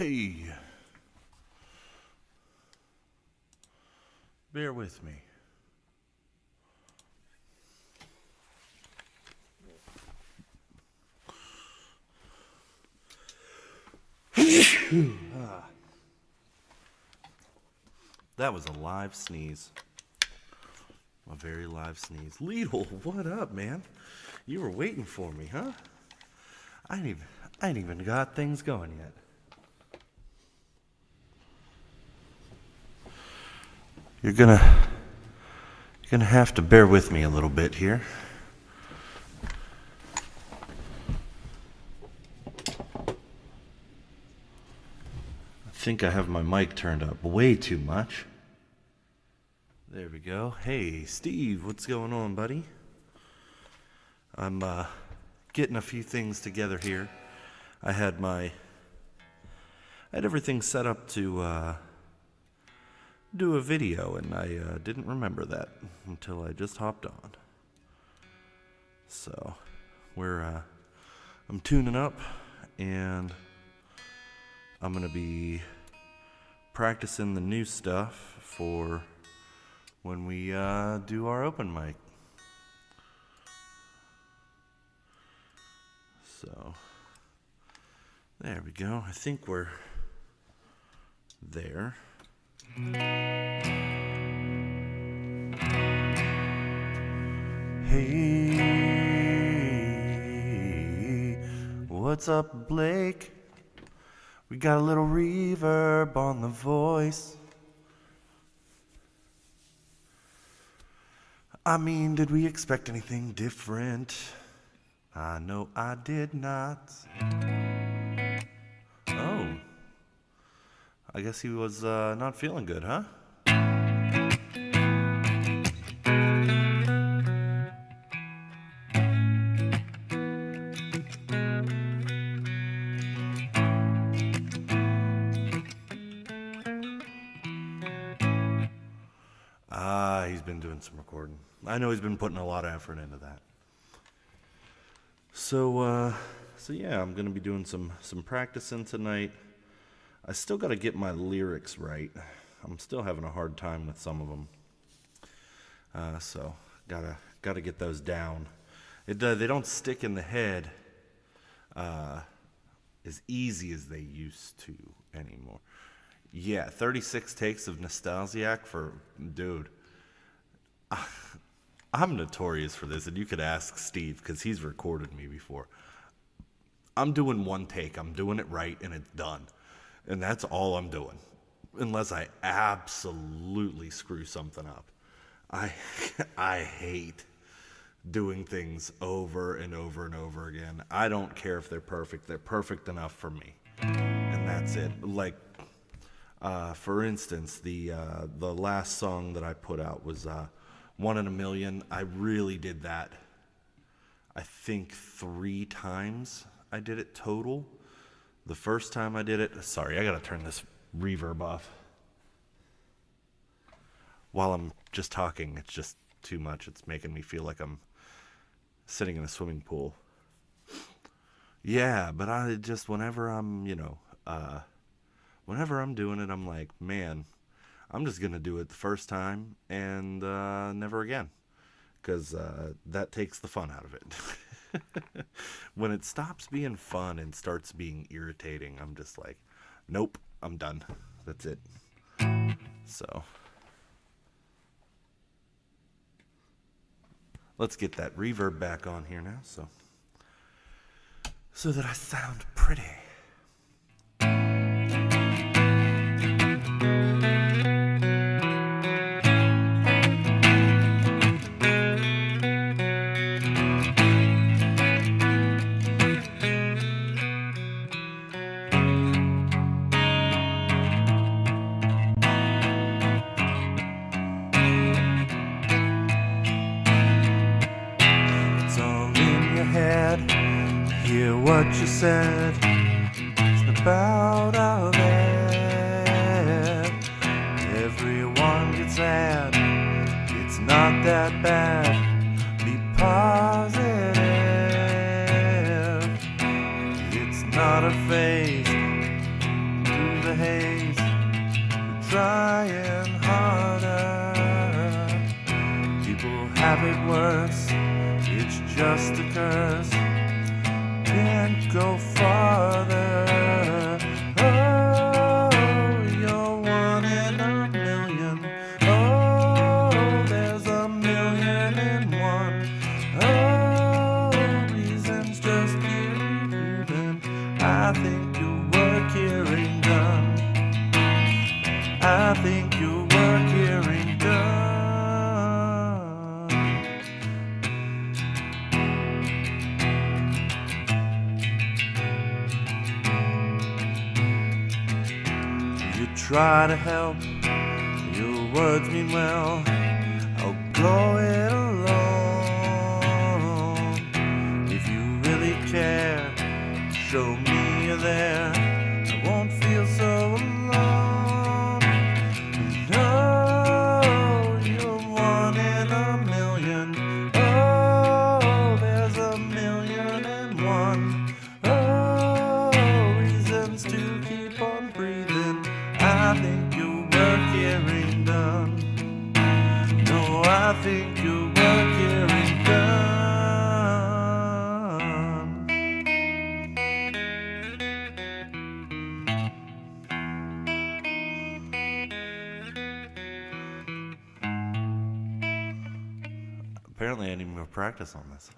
Hey, bear with me. That was a live sneeze. A very live sneeze. Lidl, what up, man? You were waiting for me, huh? I ain't even got things going yet. You're gonna have to bear with me a little bit here. I think I have my mic turned up way too much. There we go. Hey, Steve, what's going on, buddy? I'm getting a few things together here. I had everything set up to do a video, and I didn't remember that until I just hopped on. So I'm tuning up, and I'm gonna be practicing the new stuff for when we do our open mic. So there we go. I think we're there. Hey, what's up, Blake? We got a little reverb on the voice. I mean, did we expect anything different? I know I did not. Oh. I guess he was not feeling good, huh? He's been doing some recording. I know he's been putting a lot of effort into that. So yeah, I'm gonna be doing some practicing tonight. I still gotta get my lyrics right. I'm still having a hard time with some of them. So gotta get those down. They don't stick in the head as easy as they used to anymore. Yeah, 36 takes of Nostalgiac for dude. I'm notorious for this, and you could ask Steve because he's recorded me before. I'm doing one take, I'm doing it right, and it's done. And that's all I'm doing, unless I absolutely screw something up. I hate doing things over and over and over again. I don't care if they're perfect enough for me, and that's it. Like, for instance, the last song that I put out was 1 in a Million. I really did that, I think 3 times I did it total. The first time I did it, sorry, I gotta turn this reverb off. While I'm just talking, it's just too much. It's making me feel like I'm sitting in a swimming pool. Yeah, but I just, whenever I'm doing it, I'm like, man, I'm just gonna do it the first time and never again, because that takes the fun out of it. When it stops being fun and starts being irritating, I'm just like, nope, I'm done. That's it. So let's get that reverb back on here now, so that I sound pretty. Hear what you said, snap out of it. Everyone gets sad, it's not that bad. Be positive, it's not a phase. have it worse. It's just a curse. Can't go farther. Oh, you're one in a million. Oh, there's a million and one. Oh, reasons just keep moving. I think your work here ain't done. I think your work here ain't done. You try to help, your words mean well. I'll go it alone. If you really care, show me you're there. I won't feel so alone. No, you're one in a million. Oh, there's a million and one. Oh, reasons to keep on breathing. I think your work here ain't done. No, I think your work here ain't done. Apparently I need more practice on this.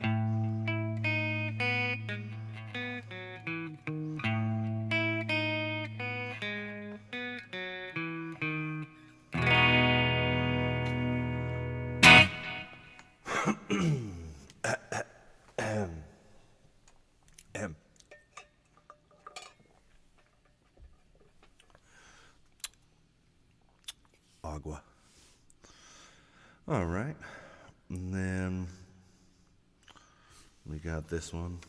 Agua. All right. And then we got this one.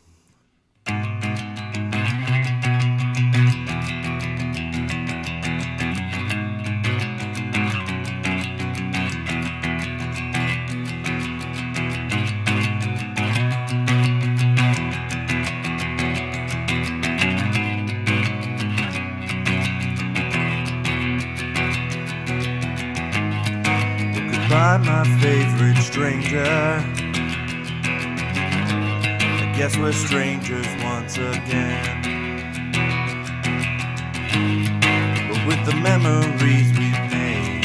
Goodbye, my favorite stranger. I guess we're strangers once again. But with the memories we've made,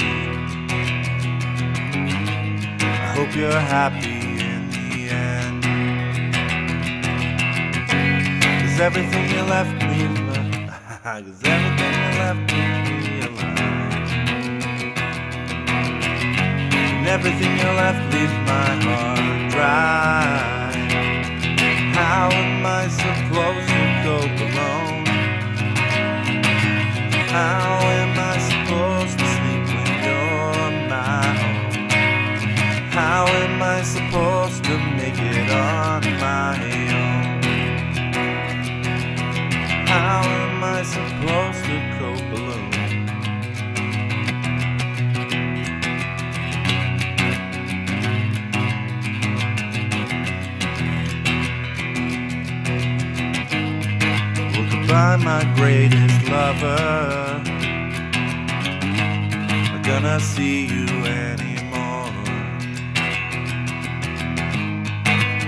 I hope you're happy in the end. 'Cause everything you left me, 'cause everything you left me alive. And everything you left leaves my heart dry. How am I supposed to cope alone? How am I supposed to sleep when you're my own? How am I supposed to make it on my own? How am I supposed to cope alone? By my greatest lover, I'm gonna see you anymore.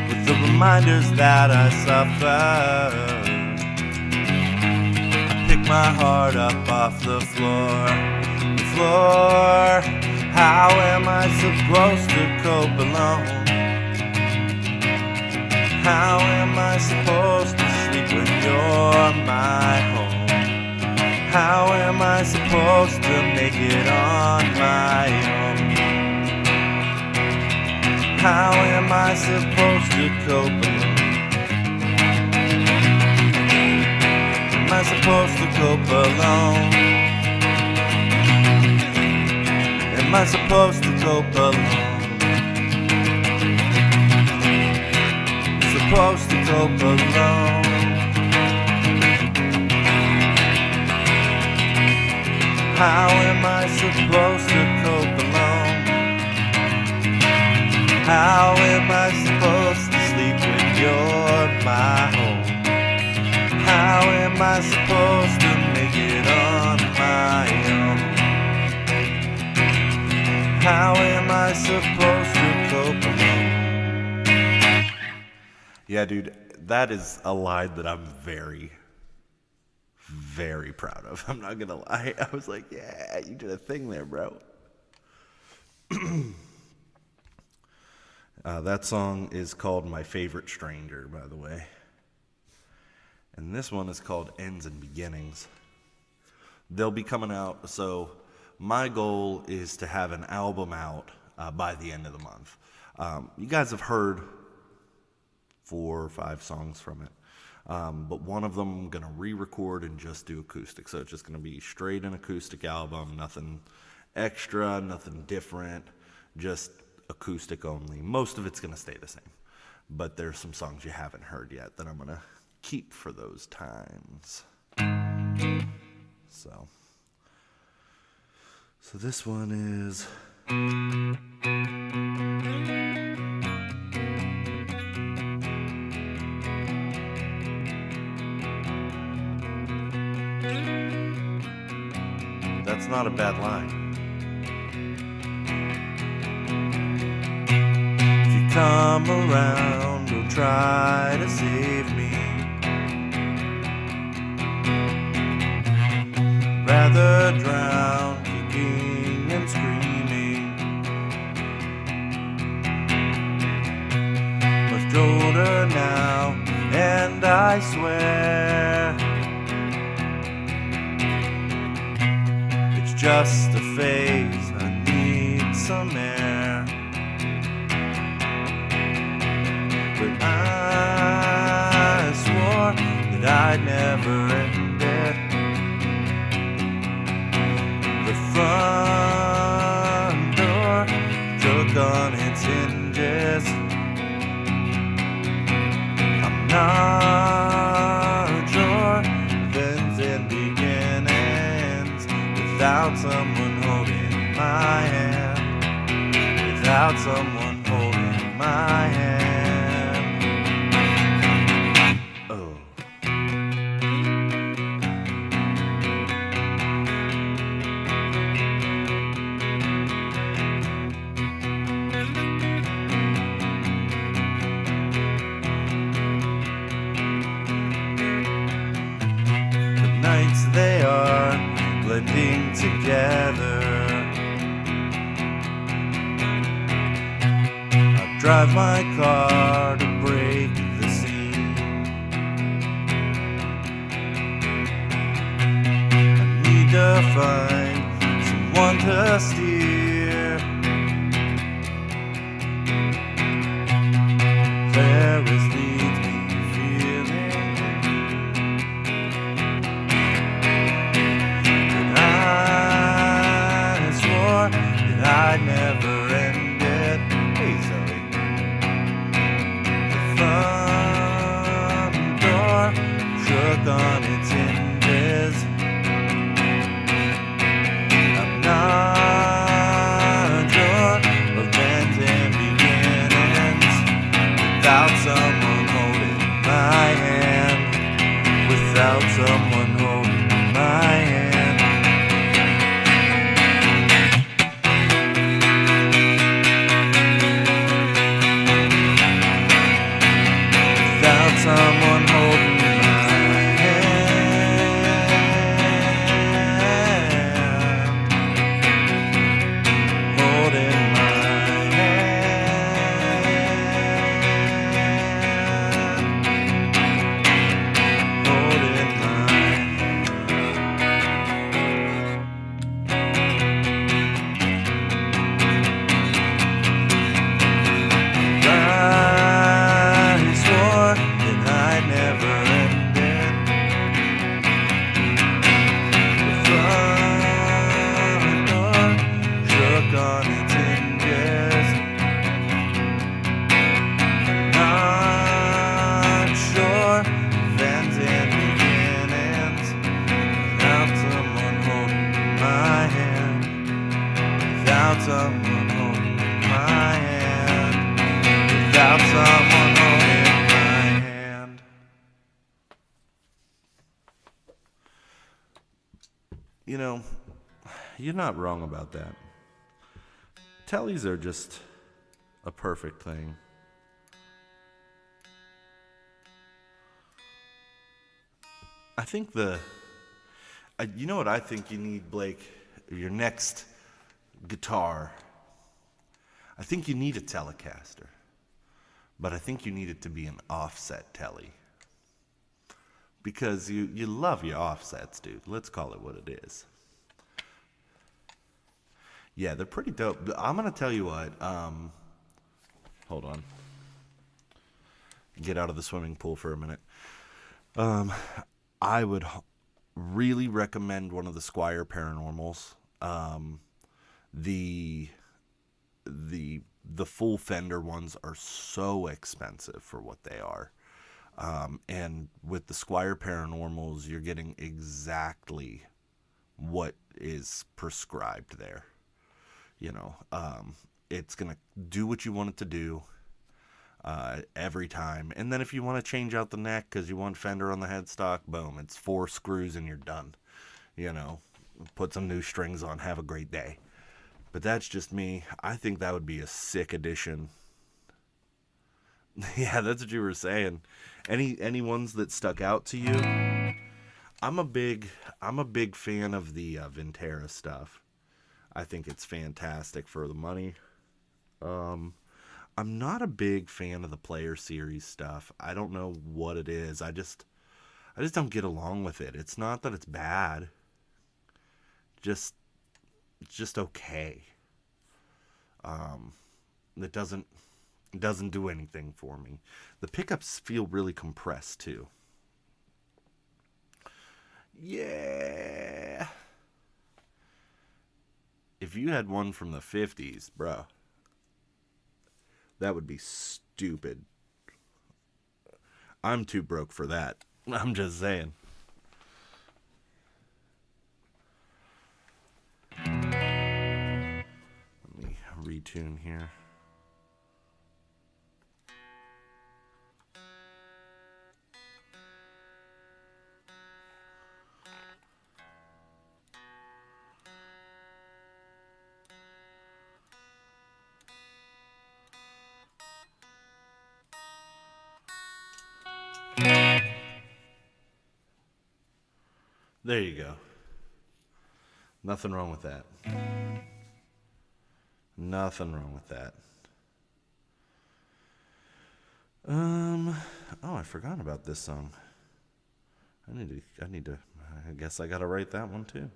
With the reminders that I suffer, I pick my heart up off the floor. The floor. How am I supposed to cope alone? How am I supposed to sleep when you're my home? How am I supposed to make it on my own? How am I supposed to cope alone? Am I supposed to cope alone? Am I supposed to cope alone? Supposed to cope alone. How am I supposed to cope alone? How am I supposed to sleep when you're my home? How am I supposed to make it on my own? How am I supposed to Kokomo. Yeah, dude, that is a line that I'm very, very proud of. I'm not gonna lie. I was like, yeah, you did a thing there, bro. That song is called My Favorite Stranger, by the way. And this one is called Ends and Beginnings. They'll be coming out, so my goal is to have an album out by the end of the month. You guys have heard 4 or 5 songs from it. But one of them I'm going to re-record and just do acoustic. So it's just going to be straight an acoustic album, nothing extra, nothing different, just acoustic only. Most of it's going to stay the same. But there's some songs you haven't heard yet that I'm going to keep for those times. So this one is... That's not a bad line. If you come around, don't try to save me. Rather drown, kicking and screaming. Much older now, and I swear it's just a phase, I need some air. But I swore that I'd never end it. The front door took on its hinges. I'm not sure if ends and beginnings without someone holding my hand. Without someone holding my hand. Oh. Nights they are blending together. I drive my car to break the scene. I need to find someone to steer. Paris leads me feeling. That I'd never end it. Hey, Zoe. The front door shook on its hinges. I'm not sure of ends and beginnings without someone holding my hand. Without someone holding my hand. Someone holding my hand. Holding my hand. Holding my I'd never end it. The front door shook on its hinges. Not sure if ends and beginnings without someone holding my hand. Without someone holding my hand. Without someone holding. You know, you're not wrong about that. Tellies are just a perfect thing. I think you know what I think you need, Blake? Your next guitar. I think you need a Telecaster. But I think you need it to be an offset telly. Because you love your offsets, dude. Let's call it what it is. Yeah, they're pretty dope. I'm going to tell you what. Hold on. Get out of the swimming pool for a minute. I would really recommend one of the Squier Paranormals. The full Fender ones are so expensive for what they are. And with the Squier Paranormals, you're getting exactly what is prescribed there. You know, it's going to do what you want it to do every time. And then if you want to change out the neck because you want Fender on the headstock, boom, it's 4 screws and you're done. You know, put some new strings on, have a great day. But that's just me. I think that would be a sick addition. Yeah, that's what you were saying. Any ones that stuck out to you? I'm a big fan of the Vintera stuff. I think it's fantastic for the money. I'm not a big fan of the Player Series stuff. I don't know what it is. I just don't get along with it. It's not that it's bad. It's just okay. It doesn't do anything for me. The pickups feel really compressed too. Yeah. If you had one from the 50s, bro, that would be stupid. I'm too broke for that. I'm just saying. Let me retune here. There you go. Nothing wrong with that. Nothing wrong with that. Oh, I forgot about this song. I guess I gotta write that one too.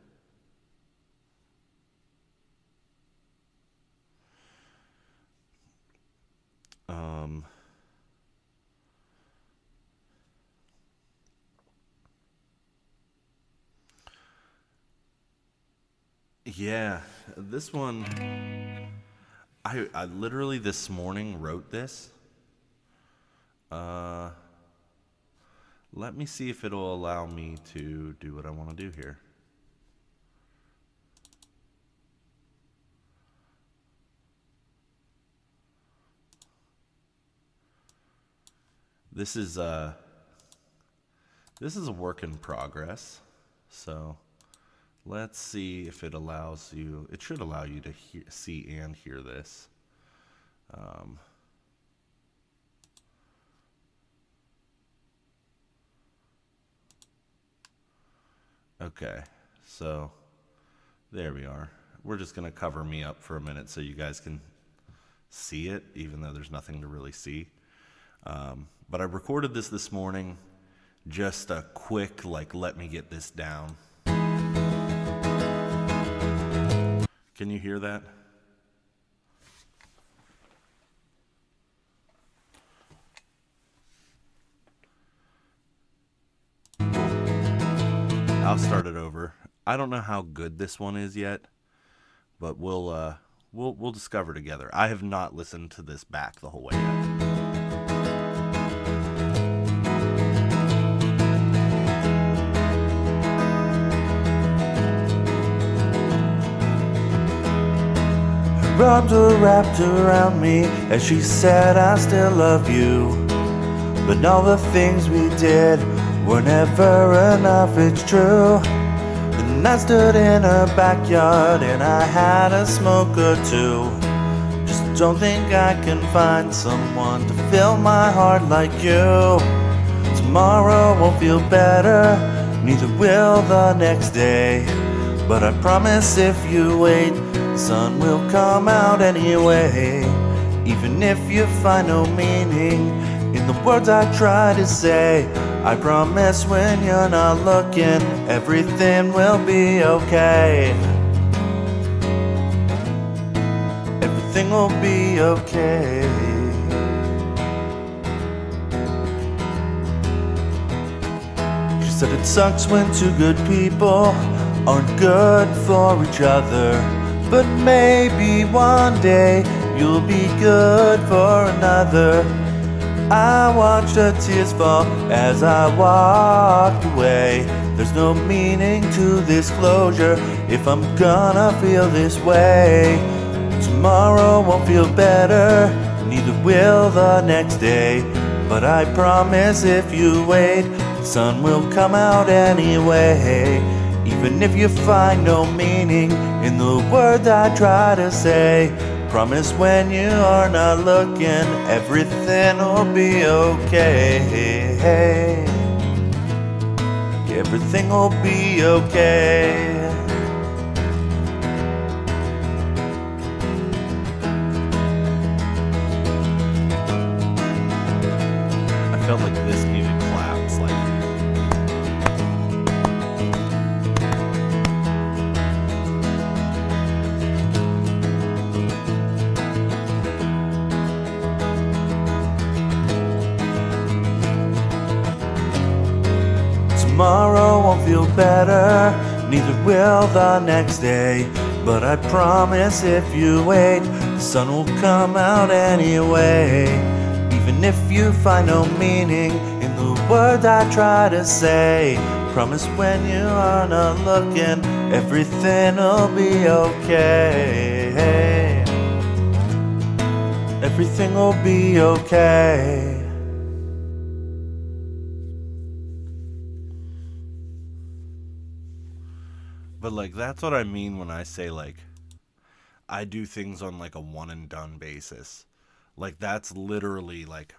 Yeah, this one, I literally this morning wrote this. Let me see if it'll allow me to do what I want to do here. This is a work in progress, so let's see if it allows you. It should allow you to see and hear this. Okay, so there we are. We're just going to cover me up for a minute so you guys can see it, even though there's nothing to really see. But I recorded this morning, just a quick, let me get this down. Can you hear that? I'll start it over. I don't know how good this one is yet, but we'll discover together. I have not listened to this back the whole way yet. Her arms were wrapped around me as she said, I still love you. But all the things we did were never enough, it's true. And I stood in her backyard and I had a smoke or two, just Don't think I can find someone to fill my heart like you. Tomorrow won't feel better, neither will the next day. But I promise if you wait, the sun will come out anyway. Even if you find no meaning in the words I try to say, I promise when you're not looking, everything will be okay. Everything will be okay. She said it sucks when two good people aren't good for each other, but maybe one day you'll be good for another. I watched the tears fall as I walked away. There's no meaning to this closure if I'm gonna feel this way. Tomorrow won't feel better, neither will the next day. But I promise if you wait, the sun will come out anyway. Even if you find no meaning in the words I try to say, promise when you are not looking, everything will be okay. Everything will be okay. I felt like this needed claps, like. Tomorrow won't feel better, neither will the next day. But I promise if you wait, the sun will come out anyway. Even if you find no meaning in the words I try to say, promise when you are not looking, everything will be okay. Everything will be okay. But like, that's what I mean when I say like, I do things on like a one and done basis. Like, that's literally like,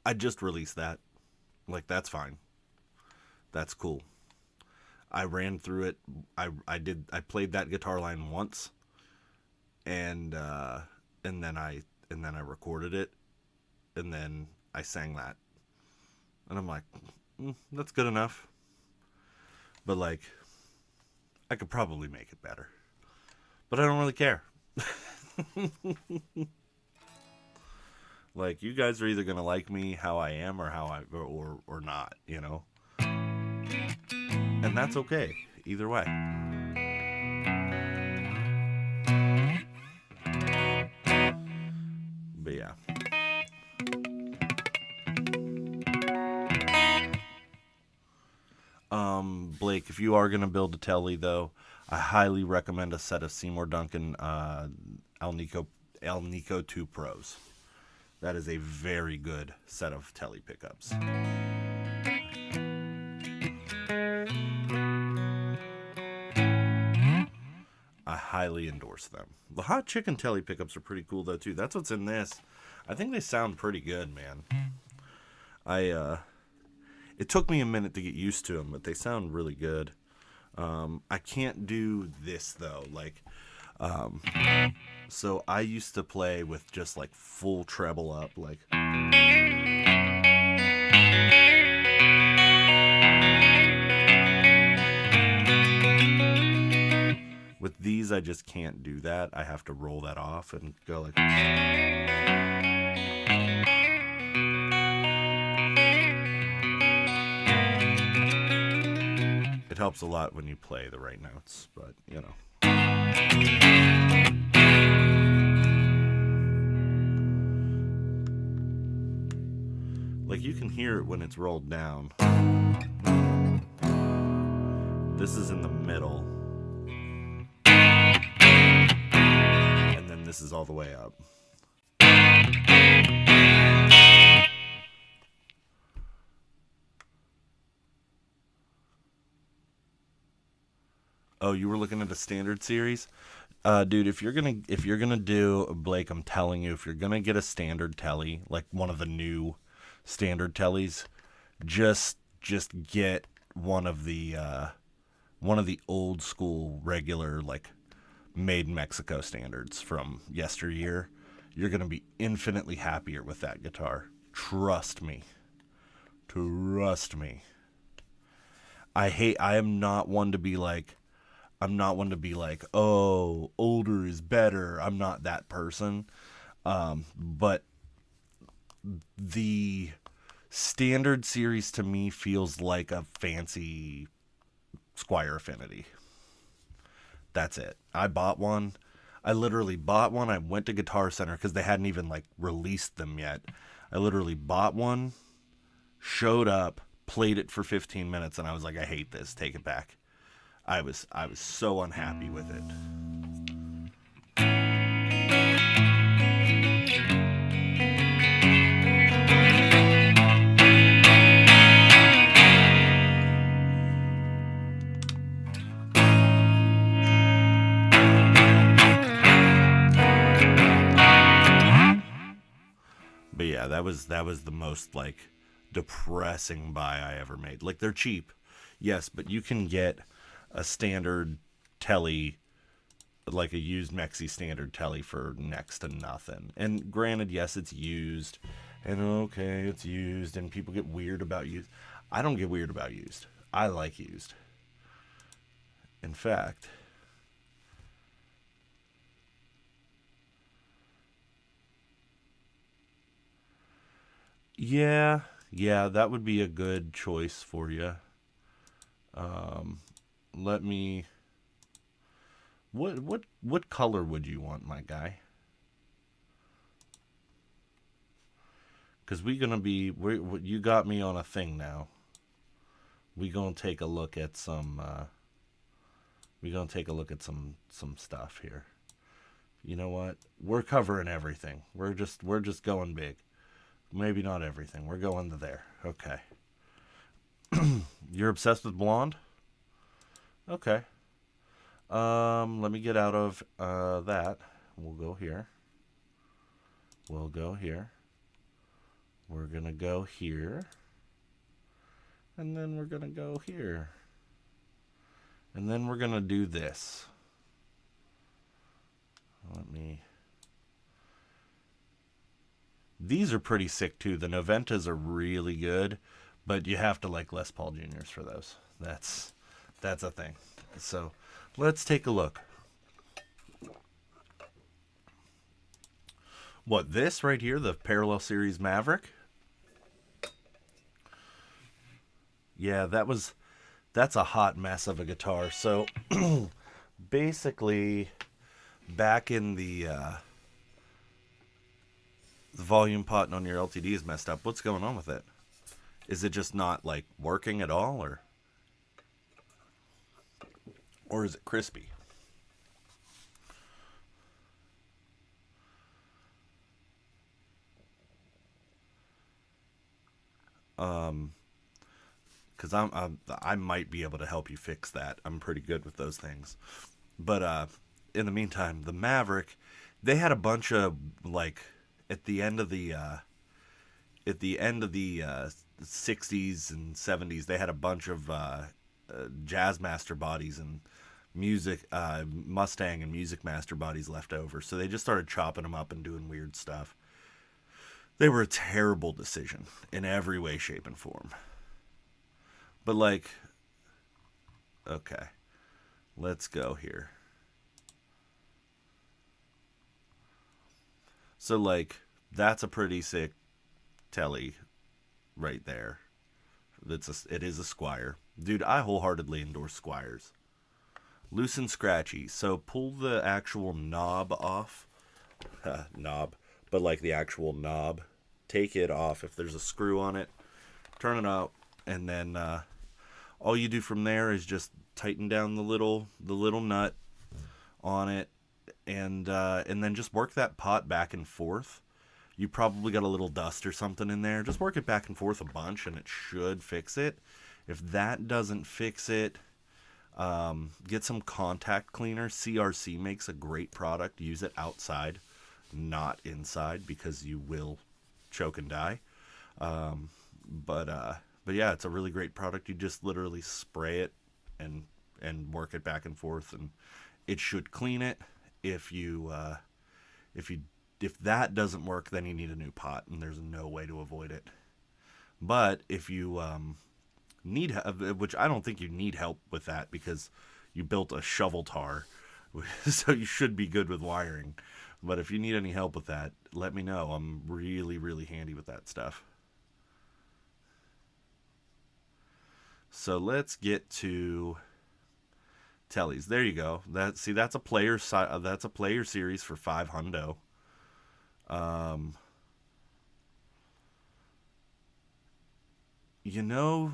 I just released that. Like, that's fine. That's cool. I ran through it. I played that guitar line once, and then I recorded it, and then I sang that, and I'm like, that's good enough. But like, I could probably make it better, but I don't really care. Like, you guys are either gonna like me how I am or or not, you know, and that's okay either way. But yeah. Blake, if you are going to build a telly, though, I highly recommend a set of Seymour Duncan Alnico 2 Pros. That is a very good set of telly pickups. I highly endorse them. The Hot Chicken telly pickups are pretty cool, though, too. That's what's in this. I think they sound pretty good, man. It took me a minute to get used to them, but they sound really good. I can't do this, though. Like, so I used to play with just, like, full treble up, like. With these, I just can't do that. I have to roll that off and go like. It helps a lot when you play the right notes, but, you know. Like, you can hear it when it's rolled down. This is in the middle. And then this is all the way up. Oh, you were looking at a standard series? Dude, if you're gonna do Blake, I'm telling you, if you're gonna get a standard telly, like one of the new standard tellies, just get one of the old school regular, like, made in Mexico standards from yesteryear. You're gonna be infinitely happier with that guitar. Trust me. Trust me. I am not one to be like, oh, older is better. I'm not that person. But the standard series to me feels like a fancy Squire Affinity. That's it. I bought one. I literally bought one. I went to Guitar Center because they hadn't even like released them yet. I literally bought one, showed up, played it for 15 minutes, and I was like, I hate this. Take it back. I was so unhappy with it. But yeah, that was the most like depressing buy I ever made. Like, they're cheap, yes, but you can get a standard telly, like a used Mexi standard telly, for next to nothing. And granted, yes, it's used, and okay, it's used, and people get weird about used. I don't get weird about used. I like used. In fact, yeah, yeah, that would be a good choice for you. Let me. What color would you want, my guy? Because you got me on a thing now. We gonna take a look at some. We gonna take a look at some stuff here. You know what? We're covering everything. We're just going big. Maybe not everything. We're going to there. Okay. You're obsessed with blonde? Okay. Let me get out of that. We'll go here. We'll go here. We're gonna go here. And then we're gonna go here. And then we're gonna do this. Let me. These are pretty sick too. The Noventas are really good, but you have to like Les Paul Juniors for those. That's a thing. So let's take a look. What, this right here, the Parallel Series Maverick? Yeah, that's a hot mess of a guitar. So basically, back in the volume pot on your LTD is messed up. What's going on with it? Is it just not like working at all, or is it crispy? Because I might be able to help you fix that. I'm pretty good with those things. But in the meantime, the Maverick, they had a bunch of like at the end of the 60s and 70s, they had a bunch of Jazz Master bodies and music Mustang and Music Master bodies left over. So they just started chopping them up and doing weird stuff. They were a terrible decision in every way, shape, and form. But like, okay, let's go here. So like, that's a pretty sick telly right there. It is a Squire. Dude, I wholeheartedly endorse Squires. Loose and scratchy. So pull the actual knob off. Knob. But like the actual knob. Take it off. If there's a screw on it, turn it out. And then all you do from there is just tighten down the little nut on it. And then just work that pot back and forth. You probably got a little dust or something in there. Just work it back and forth a bunch and it should fix it. If that doesn't fix it, Get some contact cleaner. CRC makes a great product. Use it outside, not inside, because you will choke and die. Um, but yeah, it's a really great product. You just literally spray it and work it back and forth, and it should clean it. If you if you if that doesn't work, then you need a new pot, and there's no way to avoid it. But if you need, which I don't think you need help with that because you built a shovel tar, so you should be good with wiring. But if you need any help with that, let me know. I'm really, really handy with that stuff. So let's get to Tellies. There you go. That's a player series for 5 hundo. Um,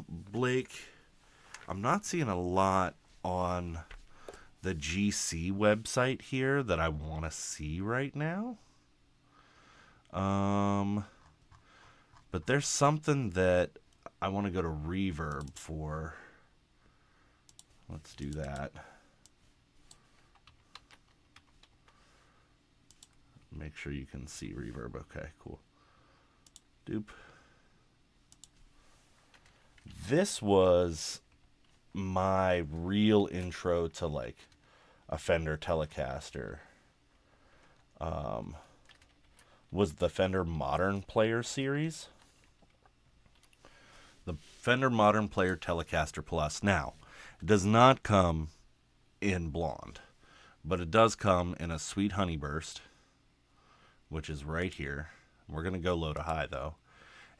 Blake, I'm not seeing a lot on the GC website here that I want to see right now. But there's something that I want to go to Reverb for. Let's do that. Make sure you can see Reverb. Okay, cool. Doop. This was my real intro to like a Fender Telecaster. Was the Fender Modern Player series. The Fender Modern Player Telecaster Plus. Now, it does not come in blonde, but it does come in a Sweet Honey Burst, which is right here. We're going to go low to high, though.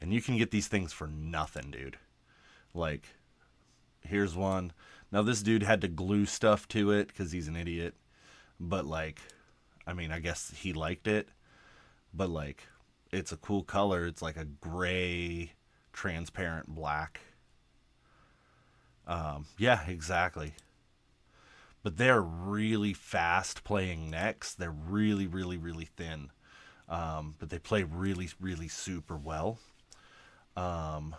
And you can get these things for nothing, dude. Like, here's one. Now, this dude had to glue stuff to it because he's an idiot. But, like, I mean, I guess he liked it. But, like, it's a cool color. It's like a gray, transparent black. Yeah, exactly. But they're really fast playing necks. They're really, really, really thin. But they play really, really super well. And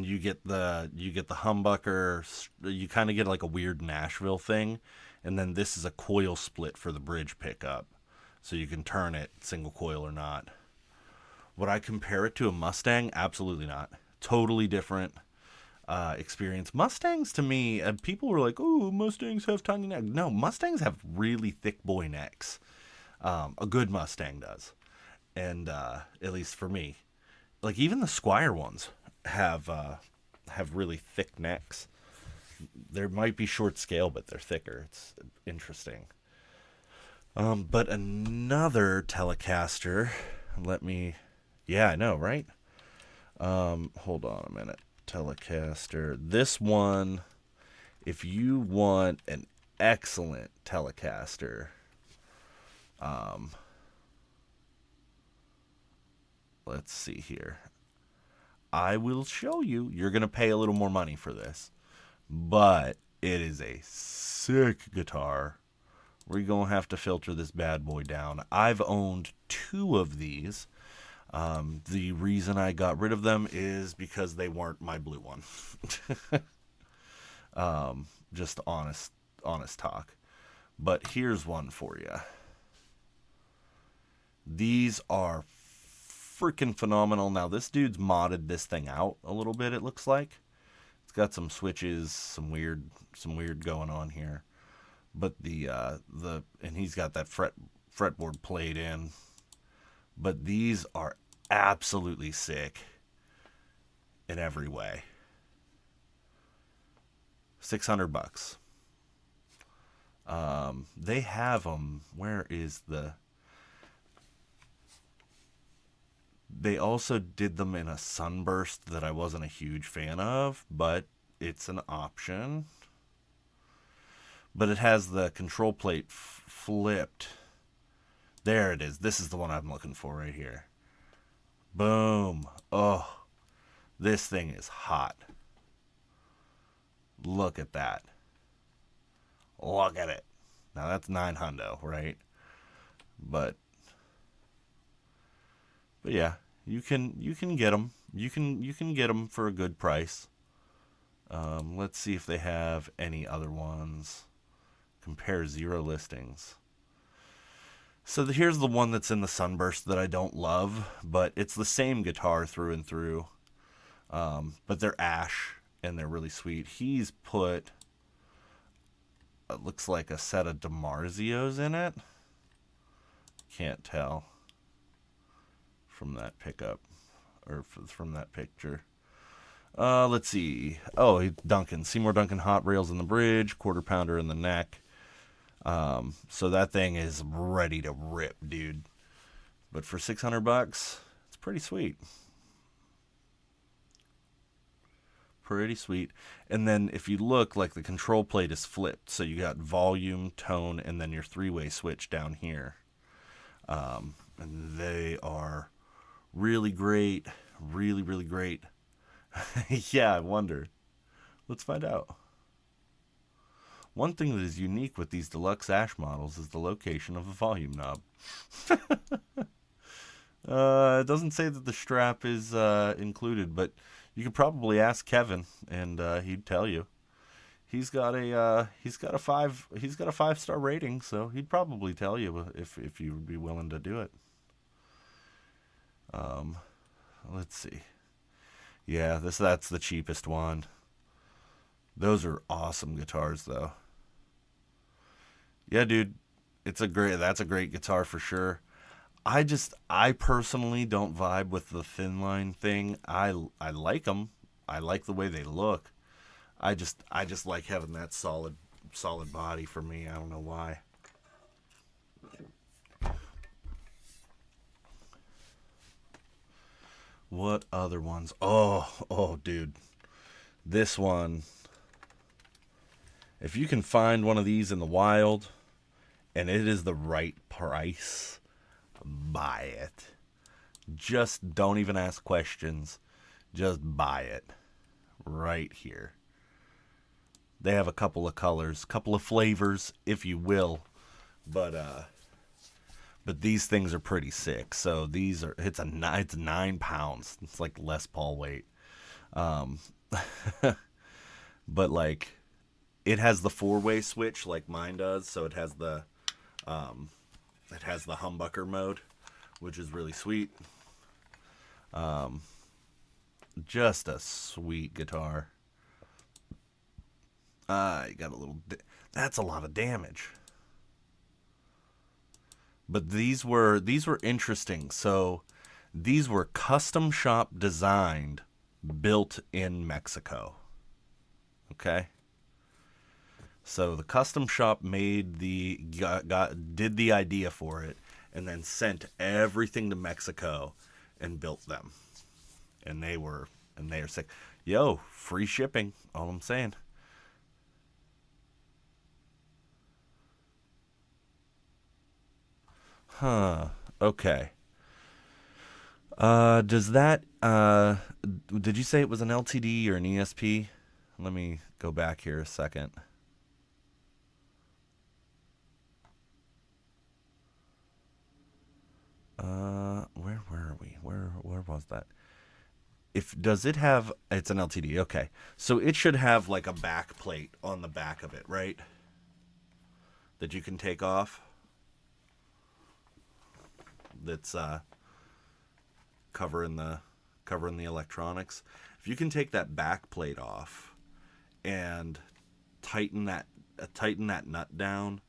you get the humbucker. You kind of get like a weird Nashville thing, and then this is a coil split for the bridge pickup, so you can turn it single coil or not. Would I compare it to a Mustang? Absolutely not. Totally different experience. Mustangs to me, people were like, "Oh, Mustangs have tiny necks." No, Mustangs have really thick boy necks. A good Mustang does, and at least for me, like even the Squire ones have really thick necks. There might be short scale, but they're thicker. It's interesting. But another Telecaster. Yeah, I know, right? Hold on a minute. Telecaster. This one, if you want an excellent Telecaster, let's see here. I will show you. You're going to pay a little more money for this, but it is a sick guitar. We're going to have to filter this bad boy down. I've owned 2 of these. The reason I got rid of them is because they weren't my blue one. Just honest talk. But here's one for you. These are freaking phenomenal. Now this dude's modded this thing out a little bit, it looks like. It's got some switches, some weird going on here. But and he's got that fretboard played in. But these are absolutely sick in every way. $600. They have them. Where is the? They also did them in a Sunburst that I wasn't a huge fan of, but it's an option. But it has the control plate flipped. There it is. This is the one I'm looking for right here. Boom. Oh, this thing is hot. Look at that. Look at it. Now that's 9 hundo, right? But yeah, you can get them. You can get them for a good price. Let's see if they have any other ones. Compare 0 listings. So here's the one that's in the Sunburst that I don't love, but it's the same guitar through and through. But they're ash, and they're really sweet. He's put, it looks like a set of DiMarzios in it. Can't tell from that pickup, or from that picture. Let's see. Oh, Duncan. Seymour Duncan hot rails in the bridge, quarter pounder in the neck. So that thing is ready to rip, dude. But for $600, it's pretty sweet. Pretty sweet. And then if you look, like, the control plate is flipped. So you got volume, tone, and then your 3-way switch down here. And they are really great. Really, really great. Yeah, I wonder. Let's find out. One thing that is unique with these deluxe ash models is the location of the volume knob. It doesn't say that the strap is included, but you could probably ask Kevin, and he'd tell you. He's got a 5-star rating, so he'd probably tell you if you would be willing to do it. Let's see. Yeah, that's the cheapest one. Those are awesome guitars, though. Yeah, dude, that's a great guitar for sure. I personally don't vibe with the thin line thing. I like them. I like the way they look. I just like having that solid body for me. I don't know why. What other ones? Oh, dude. This one. If you can find one of these in the wild and it is the right price, buy it. Just don't even ask questions. Just buy it. Right here. They have a couple of colors, couple of flavors, if you will. But these things are pretty sick. So it's 9 pounds. It's like Les Paul weight. But like, it has the 4-way switch like mine does. So it has the humbucker mode, which is really sweet. Just a sweet guitar. You got a little. That's a lot of damage. But these were interesting. So these were custom shop designed, built in Mexico. Okay. So the custom shop did the idea for it, and then sent everything to Mexico and built them. And they are sick. Yo, free shipping. All I'm saying. Huh. Okay. Does that did you say it was an LTD or an ESP? Let me go back here a second. Where were we? Where was that? Does it have, it's an LTD. Okay. So it should have like a back plate on the back of it, right? That you can take off. That's covering the electronics. If you can take that back plate off and tighten that nut down,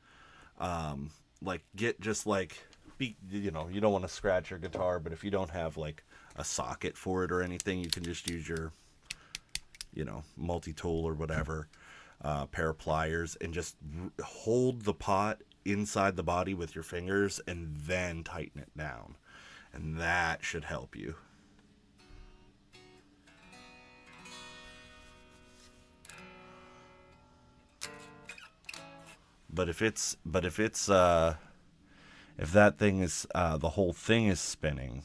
like get just like you don't want to scratch your guitar, but if you don't have like a socket for it or anything, you can just use your multi-tool or whatever, pair of pliers, and just hold the pot inside the body with your fingers and then tighten it down, and that should help you. But if that thing is the whole thing is spinning,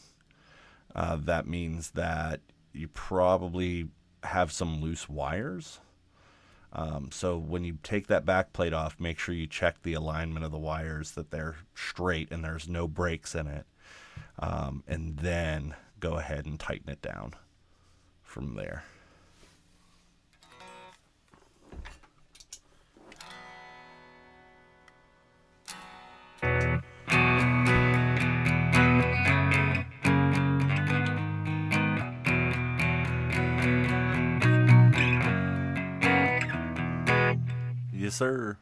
that means that you probably have some loose wires. So when you take that back plate off, make sure you check the alignment of the wires, that they're straight and there's no breaks in it. And then go ahead and tighten it down from there. Yes, sir.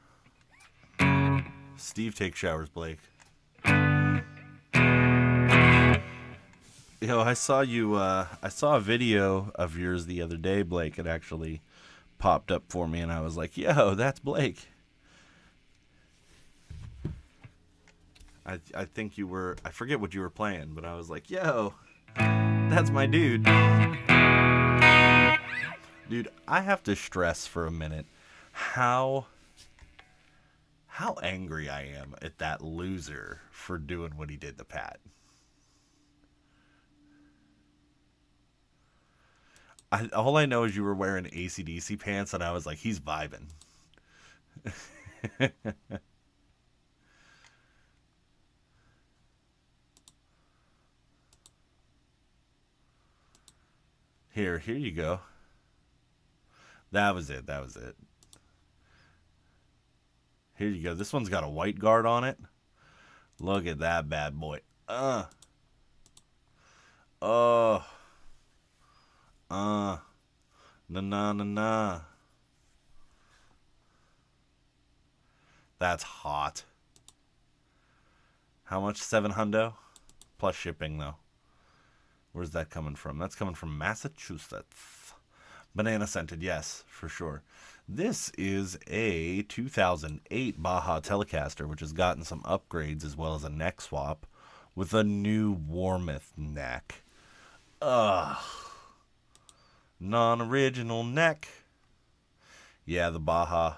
Steve takes showers, Blake. Yo, I saw you. I saw a video of yours the other day, Blake. It actually popped up for me, and I was like, "Yo, that's Blake." I think you were. I forget what you were playing, but I was like, "Yo, that's my dude." Dude, I have to stress for a minute how angry I am at that loser for doing what he did to Pat. All I know is you were wearing AC/DC pants, and I was like, he's vibing. Here you go. That was it. Here you go. This one's got a white guard on it. Look at that bad boy. Uh. Oh. Na na na na. That's hot. How much? 7 hundo? Plus shipping, though. Where's that coming from? That's coming from Massachusetts. Banana scented, yes, for sure. This is a 2008 Baja Telecaster, which has gotten some upgrades as well as a neck swap with a new Warmoth neck. Ugh. Non-original neck. Yeah, the Baja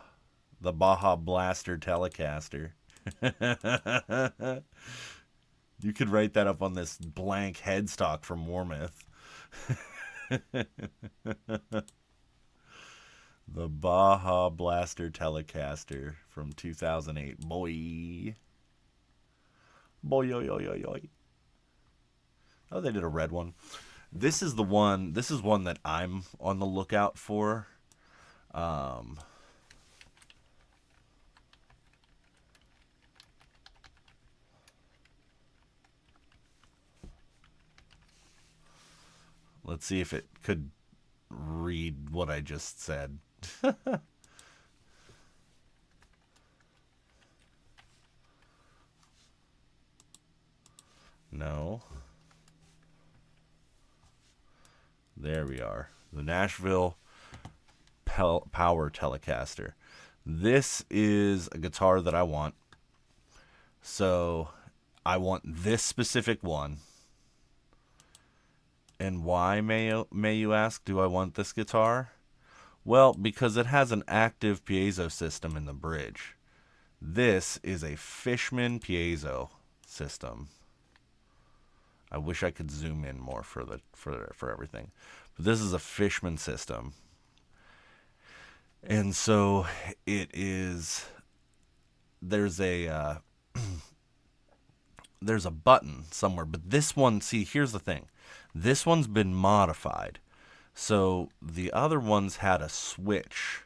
Blaster Telecaster. You could write that up on this blank headstock from Warmoth. The Baja Blaster Telecaster from 2008. Boy. Boy, yo, yo, yo, yo. Oh, they did a red one. This is one that I'm on the lookout for. Let's see if it could read what I just said. No. There we are. The Nashville Power Telecaster. This is a guitar that I want. So I want this specific one. And why, may you ask, do I want this guitar? Well, because it has an active piezo system in the bridge. This is a Fishman piezo system. I wish I could zoom in more for everything. But this is a Fishman system. And so it is, there's a there's a button somewhere, but this one, see, here's the thing. This one's been modified. So the other ones had a switch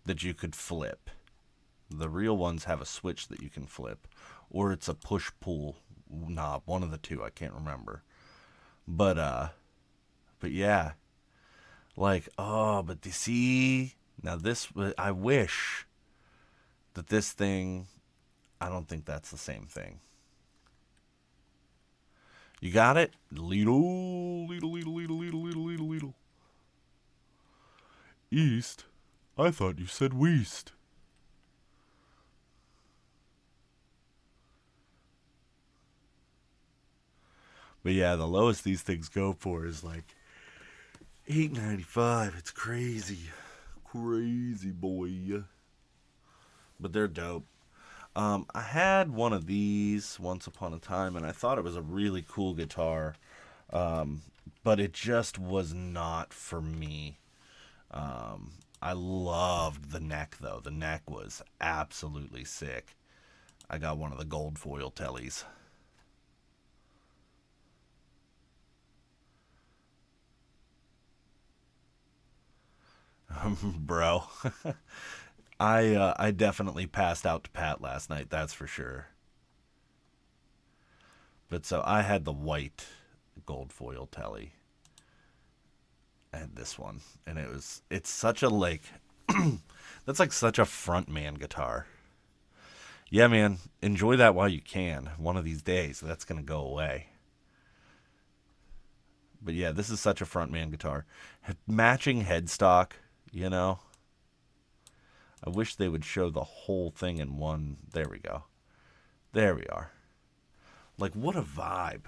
that you could flip. The real ones have a switch that you can flip, or it's a push-pull knob, one of the two, I can't remember. But yeah, like, oh, but you see, now this, I wish that this thing, I don't think that's the same thing. You got it? Lidl. East? I thought you said west. But yeah, the lowest these things go for is like $8.95. It's crazy. Crazy, boy. But they're dope. I had one of these once upon a time, and I thought it was a really cool guitar, but it just was not for me. I loved the neck, though. The neck was absolutely sick. I got one of the gold foil tellies. Bro. I definitely passed out to Pat last night, that's for sure. But so I had the white gold foil telly. I had this one, and it's such a, like, That's like such a frontman guitar. Yeah, man, enjoy that while you can. One of these days, that's going to go away. But yeah, this is such a frontman guitar. Matching headstock, you know. I wish they would show the whole thing in one. There we go. There we are. Like, what a vibe.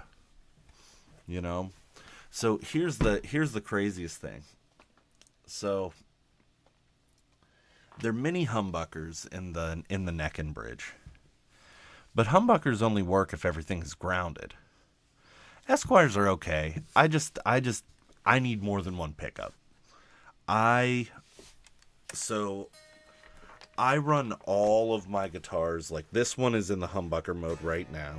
You know? So here's the craziest thing. So they're mini humbuckers in the neck and bridge. But humbuckers only work if everything is grounded. Esquires are okay. I need more than one pickup. I run all of my guitars, like this one is in the humbucker mode right now.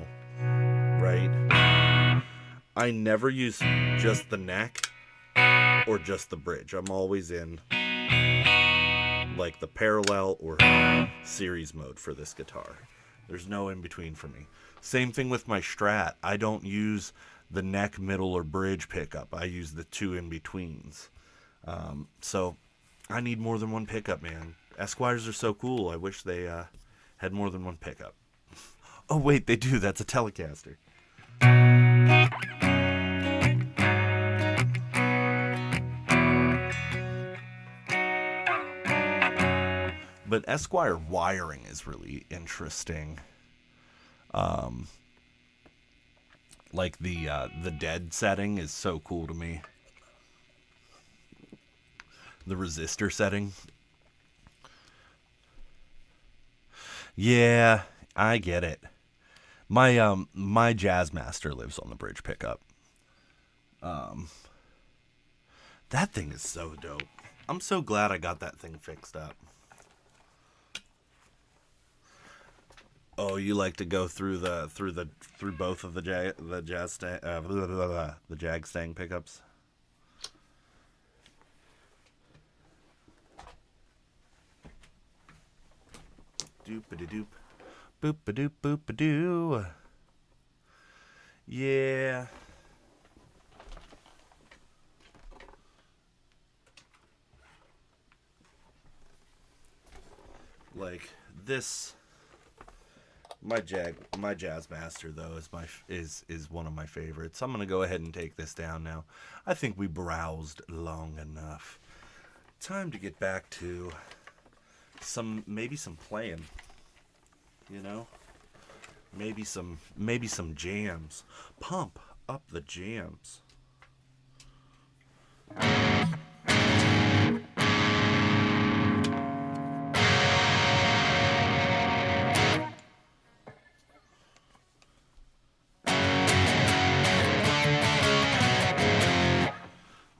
Right? I never use just the neck or just the bridge. I'm always in like the parallel or series mode for this guitar. There's no in between for me. Same thing with my Strat. I don't use the neck, middle, or bridge pickup. I use the two in betweens. So I need more than one pickup, man. Esquires are so cool. I wish they had more than one pickup. Oh wait, they do. That's a Telecaster. But Esquire wiring is really interesting. Like the dead setting is so cool to me. The resistor setting. Yeah, I get it. My Jazzmaster lives on the bridge pickup. That thing is so dope. I'm so glad I got that thing fixed up. Oh, you like to go through both of the Jag Stang pickups? Doop-a-doop, boop-a-doop, boop-a-doo. Yeah. Like this. My Jazzmaster though is one of my favorites. I'm gonna go ahead and take this down now. I think we browsed long enough. Time to get back to maybe some playing. You know, maybe some jams. Pump up the jams.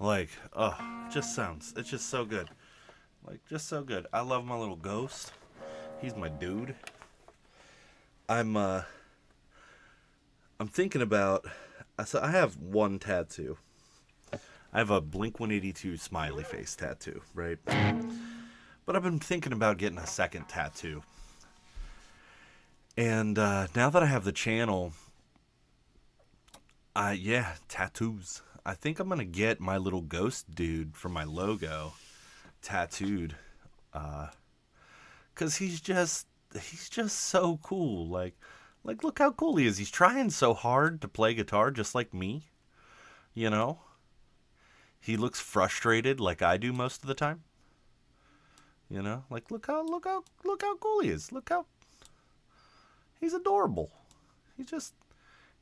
Like, oh, it's just so good. Like, just so good. I love my little Ghost. He's my dude. I'm thinking about, so I have one tattoo. I have a Blink-182 smiley face tattoo, right? But I've been thinking about getting a second tattoo. And now that I have the channel, tattoos. I think I'm gonna get my little Ghost dude for my logo tattooed, cause he's just so cool. Like look how cool he is. He's trying so hard to play guitar just like me, you know. He looks frustrated like I do most of the time. You know, like look how cool he is. Look how he's adorable. He's just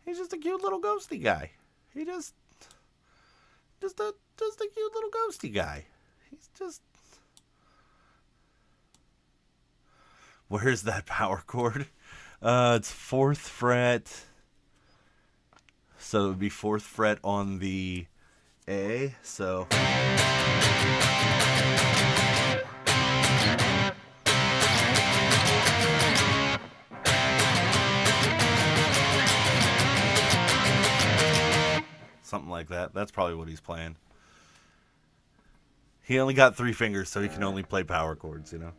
a cute little ghosty guy. He just a cute little ghosty guy. He's just. Where's that power chord? It's 4th fret. So it would be 4th fret on the A. So. Something like that. That's probably what he's playing. He only got 3 fingers, so he can only play power chords, you know?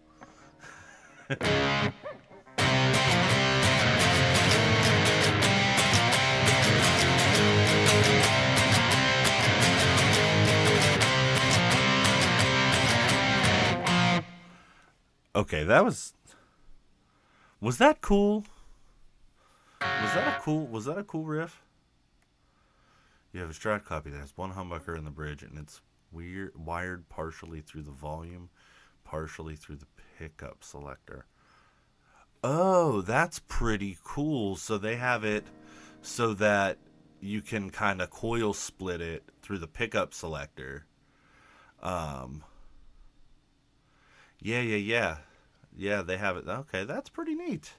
Okay, that was that cool? Was that a cool riff? You have a Strat copy that has one humbucker in the bridge, and it's wired partially through the volume, partially through the pickup selector. Oh, that's pretty cool. So they have it so that you can kind of coil split it through the pickup selector. Yeah. Yeah, they have it. Okay, that's pretty neat.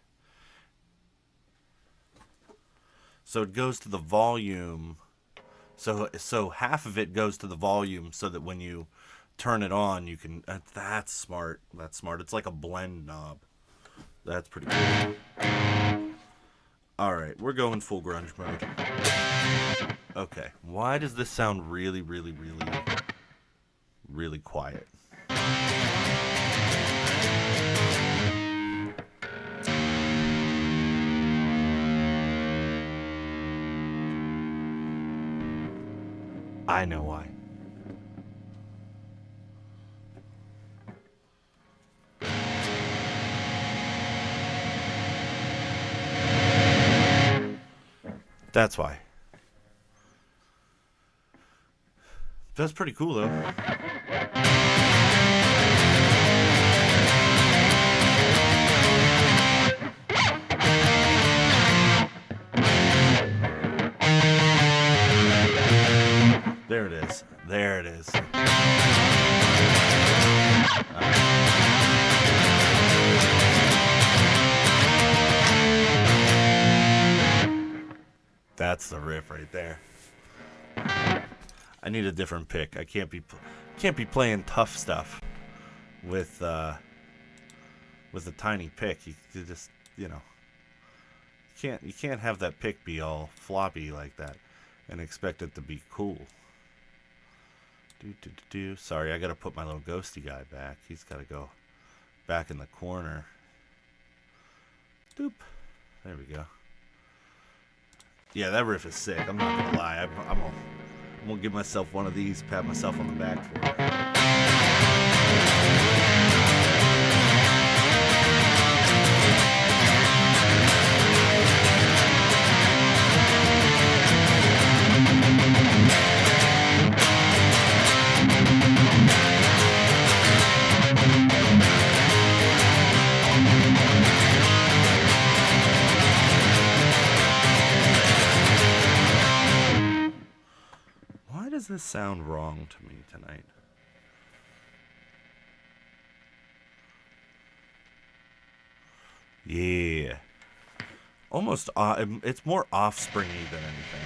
So it goes to the volume. So half of it goes to the volume so that when you turn it on, you can. That's smart. That's smart. It's like a blend knob. That's pretty cool. All right, we're going full grunge mode. Okay, why does this sound really, really, really, really quiet? I know why. That's why. That's pretty cool, though. There it is. There it is. That's the riff right there. I need a different pick. I can't be playing tough stuff with a tiny pick. You just, you can't have that pick be all floppy like that and expect it to be cool. Sorry, I gotta put my little ghosty guy back. He's gotta go back in the corner. Doop. There we go. Yeah, that riff is sick. I'm not gonna lie. I'm gonna give myself one of these, pat myself on the back for it. Why does this sound wrong to me tonight? Yeah. Almost, it's more Offspringy than anything.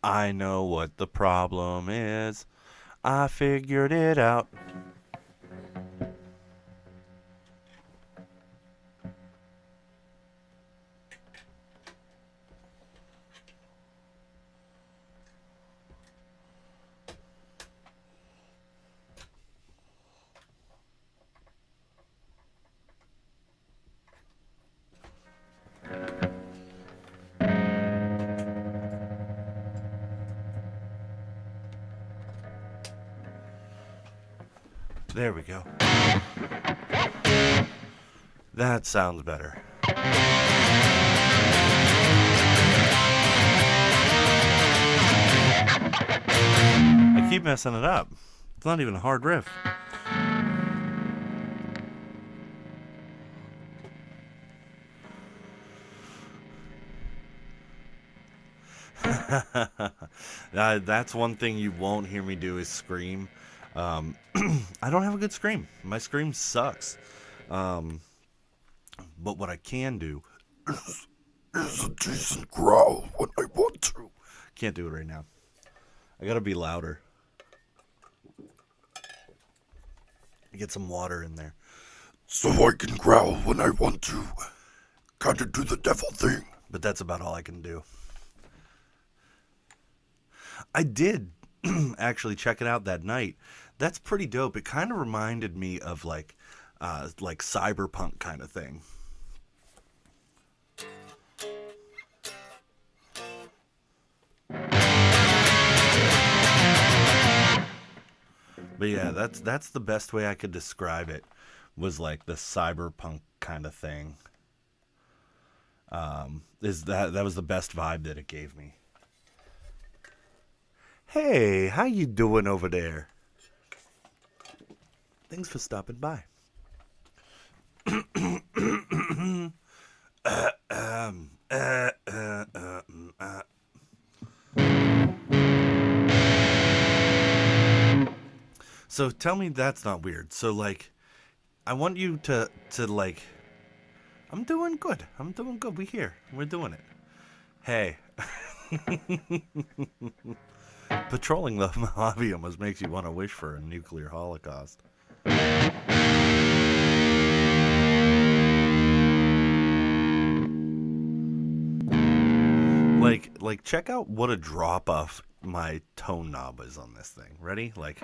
I know what the problem is. I figured it out. There we go. That sounds better. I keep messing it up. It's not even a hard riff. That's one thing you won't hear me do is scream. I don't have a good scream. My scream sucks. But what I can do is a decent growl when I want to. Can't do it right now. I gotta be louder. Get some water in there. So I can growl when I want to. Kinda do the devil thing. But that's about all I can do. I did actually check it out that night. That's pretty dope. It kind of reminded me of like cyberpunk kind of thing. But yeah, that's the best way I could describe it. Was like the cyberpunk kind of thing. Is that was the best vibe that it gave me. Hey, how you doing over there? Thanks for stopping by. So tell me that's not weird. So like, I want you to like. I'm doing good. I'm doing good. We here. We're doing it. Hey. Patrolling the Mojave almost makes you want to wish for a nuclear holocaust. Like check out what a drop off my tone knob is on this thing. Ready? Like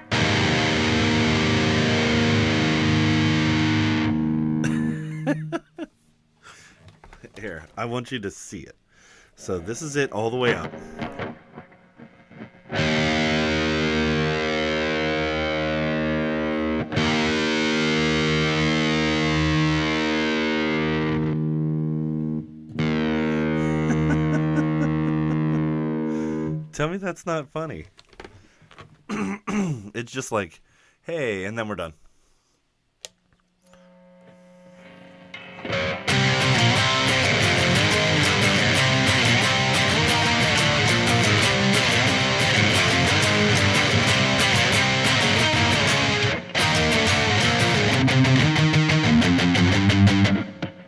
here, I want you to see it. So this is it all the way up. Tell me that's not funny. It's just like, hey, and then we're done.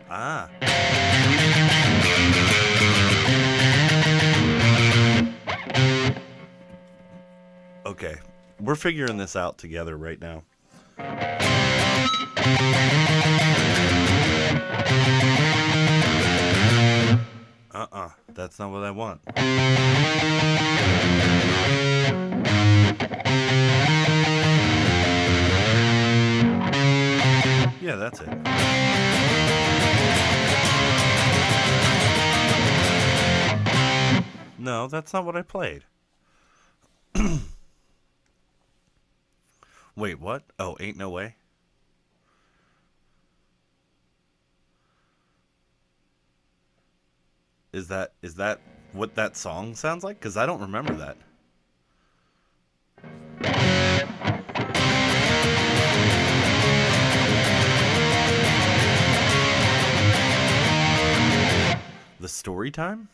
Ah. Okay, we're figuring this out together right now. That's not what I want. Yeah, that's it. No, that's not what I played. Wait, what? Oh, ain't no way? Is that what that song sounds like? Because I don't remember that. The story time?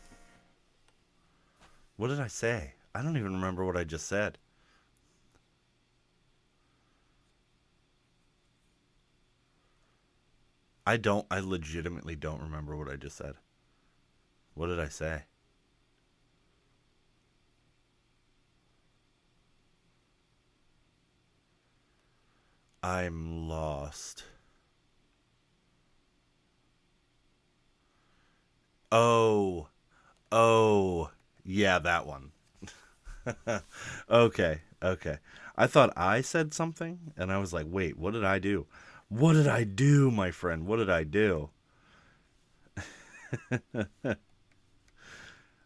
What did I say? I don't even remember what I just said. I legitimately don't remember what I just said. What did I say? I'm lost. Oh. Oh. Yeah, that one. Okay. Okay. I thought I said something, and I was like, wait, what did I do? What did I do, my friend? What did I do?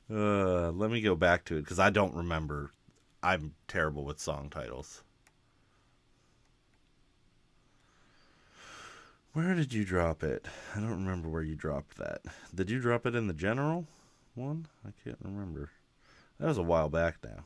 Let me go back to it, because I don't remember. I'm terrible with song titles. Where did you drop it? I don't remember where you dropped that. Did you drop it in the general one? I can't remember. That was a while back now.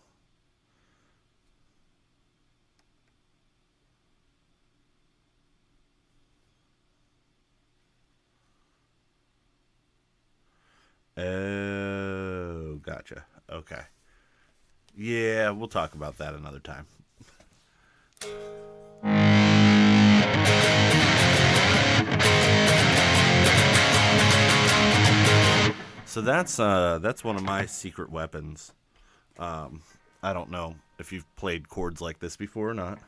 Oh, gotcha. Okay. Yeah, we'll talk about that another time. So that's one of my secret weapons. I don't know if you've played chords like this before or not,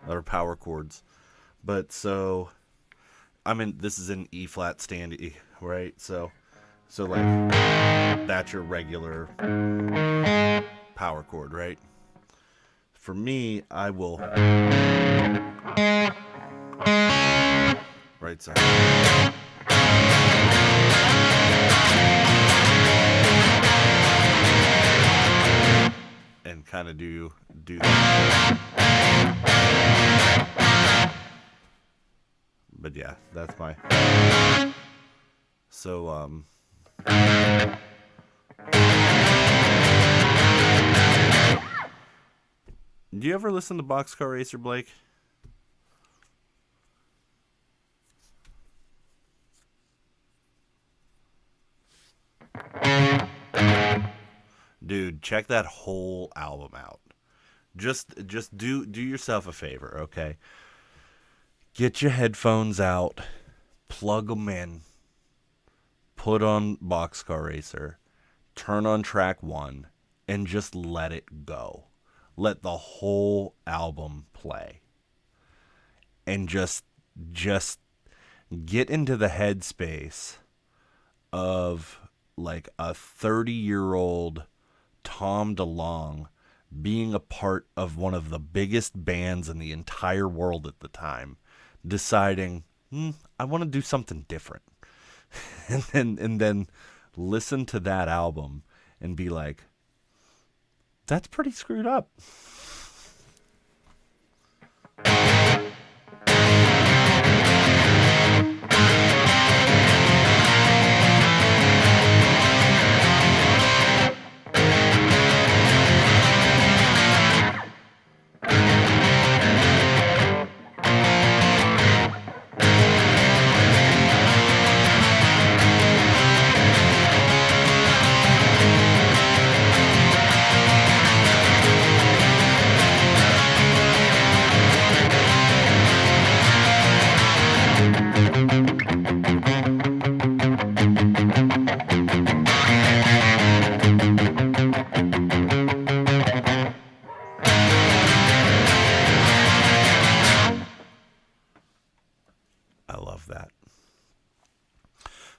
or power chords, but so this is an E flat stand E, right? So like that's your regular power chord, right? for me, I will right side. And kind of do that. But yeah, that's my. So do you ever listen to Boxcar Racer, Blake? Dude, check that whole album out. Just do yourself a favor, okay? Get your headphones out, plug them in, put on Boxcar Racer, turn on track 1, and just let it go. Let the whole album play. And just get into the headspace of like a 30-year-old Tom DeLonge being a part of one of the biggest bands in the entire world at the time, deciding, I want to do something different. and then listen to that album and be like, that's pretty screwed up.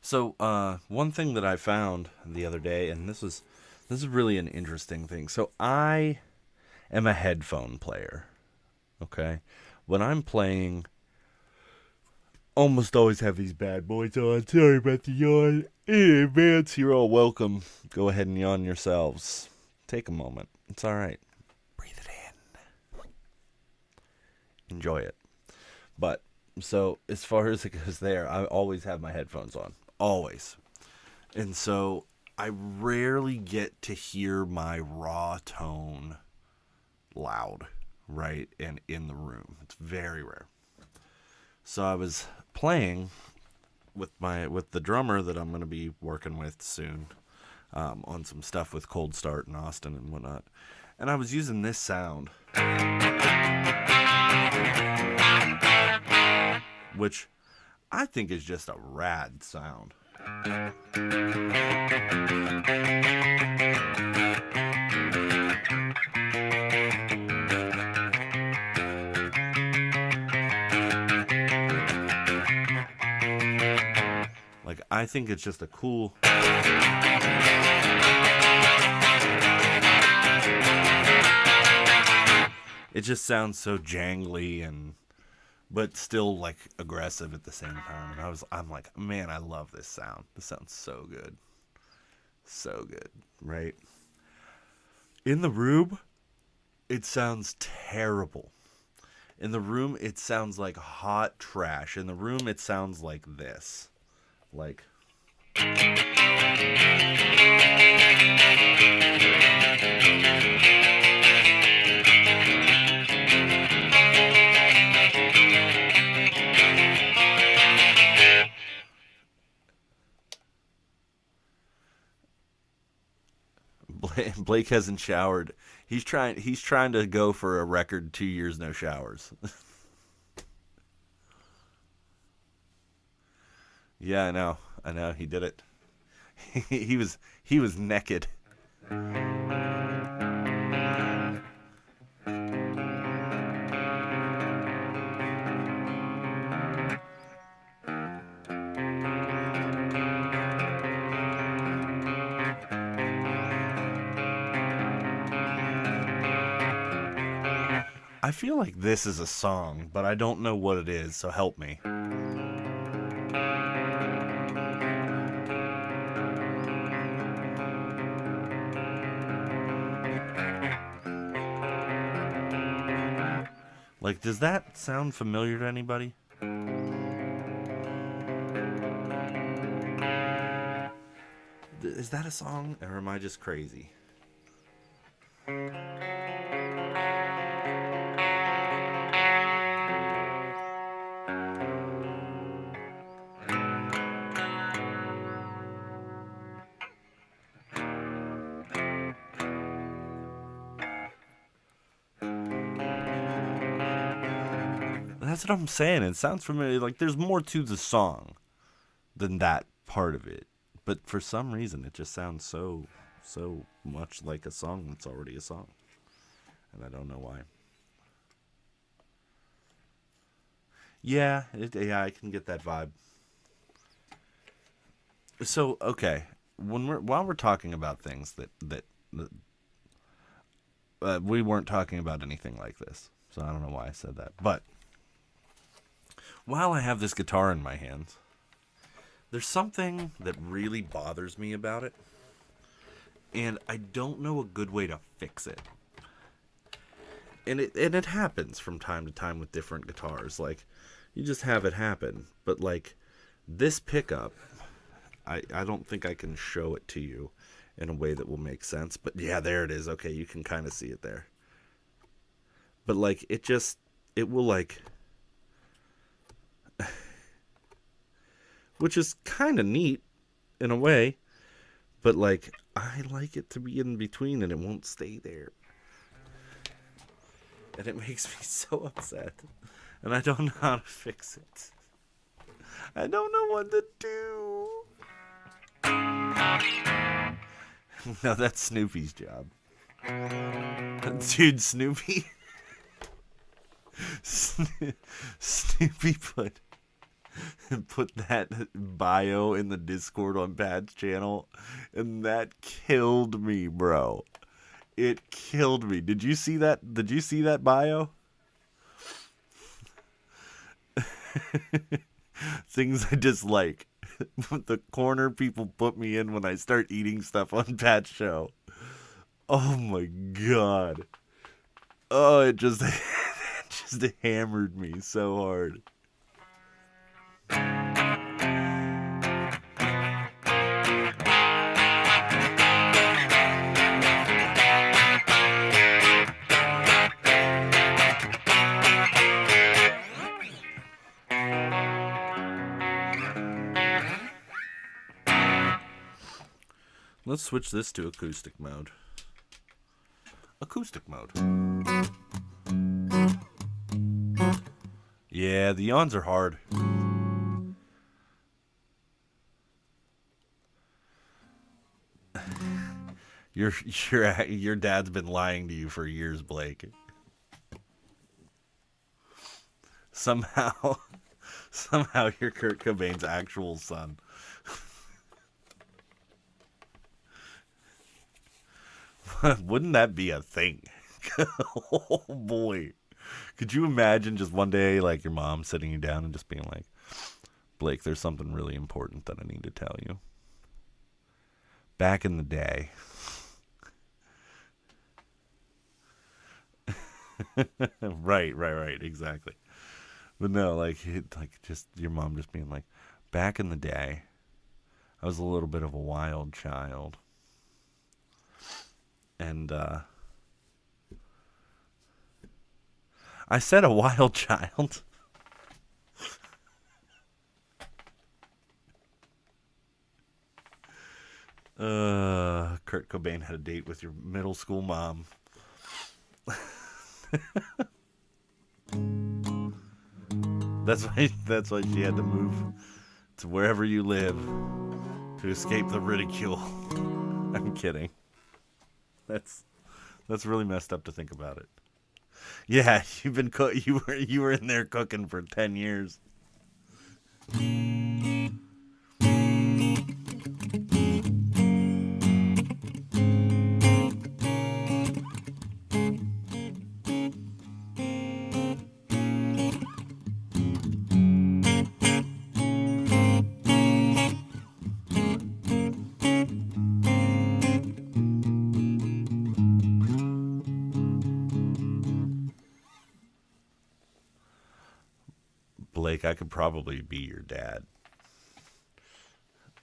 So, one thing that I found the other day, and this is really an interesting thing. So, I am a headphone player. Okay, when I'm playing, almost always have these bad boys on. Sorry about the yawn in advance. You're all welcome. Go ahead and yawn yourselves. Take a moment. It's all right. Breathe it in. Enjoy it. But so as far as it goes there, I always have my headphones on. Always. And so I rarely get to hear my raw tone loud, right? And in the room. It's very rare. So I was playing with the drummer that I'm going to be working with soon, on some stuff with Cold Start in Austin and whatnot. And I was using this sound, which I think is just a rad sound. Like, I think it's just a cool... It just sounds so jangly but still like aggressive at the same time. And I'm like, man, I love this sound. This sounds so good. So good, right? In the room, it sounds terrible. In the room, it sounds like hot trash. In the room, it sounds like this. Like... Blake hasn't showered. He's trying to go for a record 2 years no showers. Yeah, I know. He did it. he was naked. I feel like this is a song, but I don't know what it is, so help me. Like, does that sound familiar to anybody? Is that a song, or am I just crazy? That's what I'm saying. It sounds familiar. Like, there's more to the song than that part of it. But for some reason, it just sounds so much like a song that's already a song. And I don't know why. Yeah, I can get that vibe. So, okay, while we're talking about things that we weren't talking about anything like this, so I don't know why I said that. But while I have this guitar in my hands, there's something that really bothers me about it, and I don't know a good way to fix it. And it happens from time to time with different guitars. Like, you just have it happen. But like this pickup, I don't think I can show it to you in a way that will make sense. But yeah, there it is. Okay, you can kind of see it there. But like it will like, which is kind of neat in a way. But like I like it to be in between and it won't stay there. And it makes me so upset. And I don't know how to fix it. I don't know what to do. No, that's Snoopy's job. Dude, Snoopy. Snoopy put that bio in the Discord on Pat's channel. And that killed me, bro. It killed me. Did you see that? Did you see that bio? Things I dislike. The corner people put me in when I start eating stuff on Pat's show. Oh my god. Oh, it just hammered me so hard. Let's switch this to acoustic mode. Acoustic mode. Yeah, the yawns are hard. Your dad's been lying to you for years, Blake. Somehow you're Kurt Cobain's actual son. Wouldn't that be a thing? Oh boy. Could you imagine just one day like your mom sitting you down and just being like, Blake, there's something really important that I need to tell you. Back in the day. Right, exactly. But no, like just your mom just being like, back in the day, I was a little bit of a wild child. And I said a wild child. Kurt Cobain had a date with your middle school mom. That's why she had to move to wherever you live to escape the ridicule. I'm kidding. That's really messed up to think about it. Yeah, you were in there cooking for 10 years. Blake, I could probably be your dad.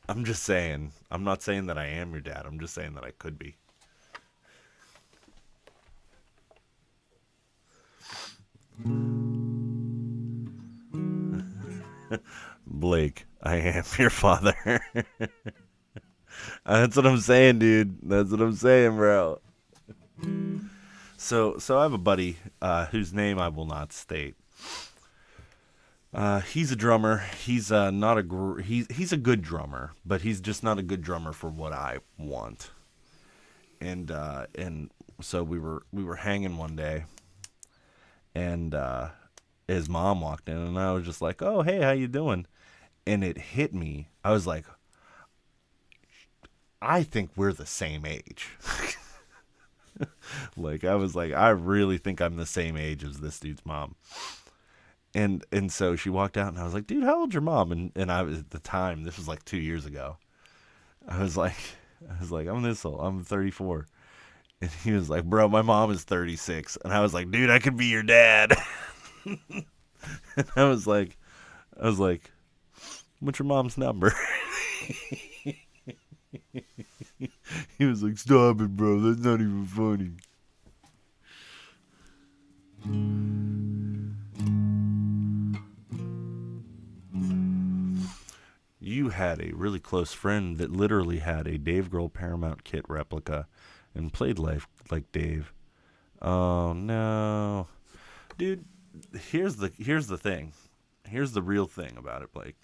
I'm just saying. I'm not saying that I am your dad. I'm just saying that I could be. Blake, I am your father. That's what I'm saying, dude. That's what I'm saying, bro. So I have a buddy whose name I will not state. He's a drummer. He's not a he's a good drummer, but he's just not a good drummer for what I want. And so we were hanging one day, and his mom walked in, and I was just like, "Oh, hey, how you doing?" And it hit me. I was like, I think we're the same age. Like, I was like, I really think I'm the same age as this dude's mom. And so she walked out, and I was like, dude, how old's your mom? And I was, at the time, this was like 2 years ago. I was like, I'm this old. I'm 34. And he was like, bro, my mom is 36. And I was like, dude, I could be your dad. And I was like, what's your mom's number? He was like, stop it, bro. That's not even funny. You had a really close friend that literally had a Dave Grohl Paramount Kit replica and played life like Dave. Oh no, dude. Here's the thing. Here's the real thing about it, Blake.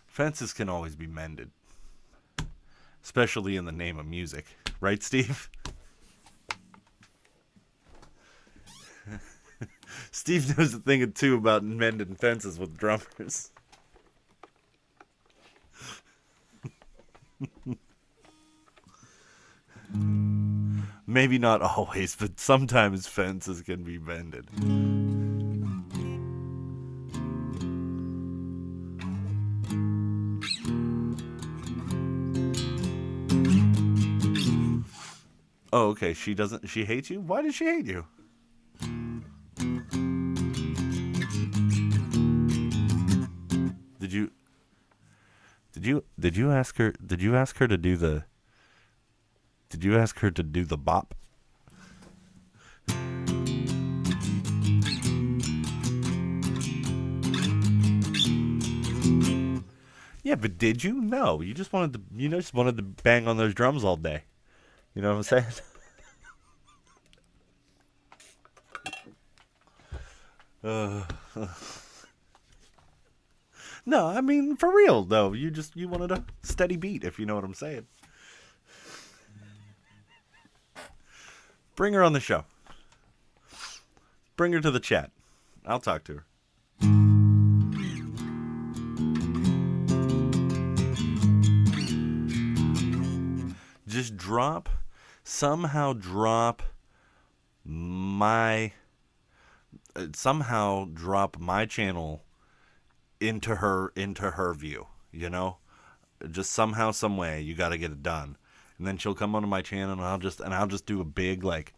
Fences can always be mended, especially in the name of music, right, Steve? Steve knows a thing or two about mending fences with drummers. Maybe not always, but sometimes fences can be mended. Oh, okay. She hates you? Why does she hate you? Did you ask her to do the bop? Yeah, but did you? No, you just wanted to bang on those drums all day. You know what I'm saying? No, I mean, for real though. You wanted a steady beat, if you know what I'm saying. Bring her on the show. Bring her to the chat. I'll talk to her. Just somehow drop my channel into her view, you know? Just somehow, some way, you got to get it done. And then she'll come onto my channel, and I'll just do a big, like,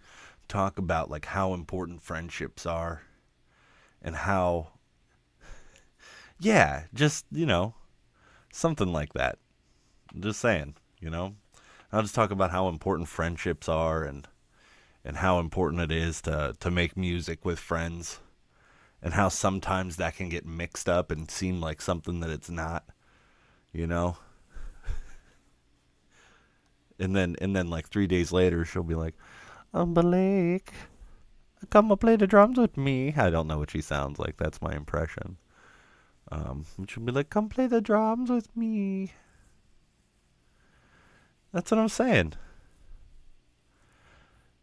talk about, like, how important friendships are, and how, yeah, just, you know, something like that. Just saying, you know? I'll just talk about how important friendships are, and how important it is to make music with friends, and how sometimes that can get mixed up and seem like something that it's not, you know? And then like 3 days later, she'll be like, Blake, come and play the drums with me. I don't know what she sounds like. That's my impression. She'll be like, come play the drums with me. That's what I'm saying.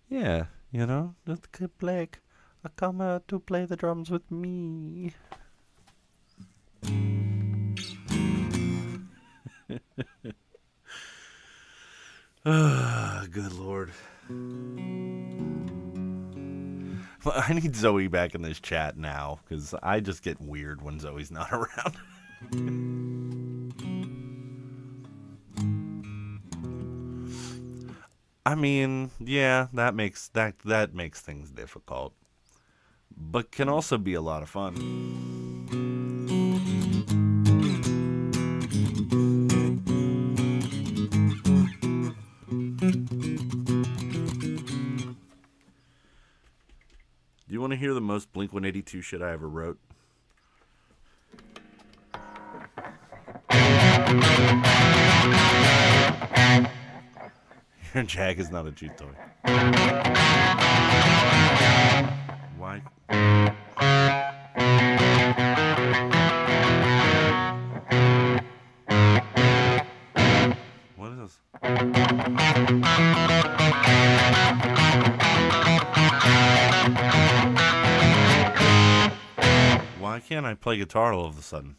Yeah, you know, just Blake, come to play the drums with me. Good Lord. Well, I need Zoe back in this chat now, because I just get weird when Zoe's not around. I mean, yeah, that makes things difficult, but can also be a lot of fun. Do you want to hear the most Blink-182 shit I ever wrote? Your Jag is not a chew toy. Why? What is this? Why can't I play guitar all of a sudden?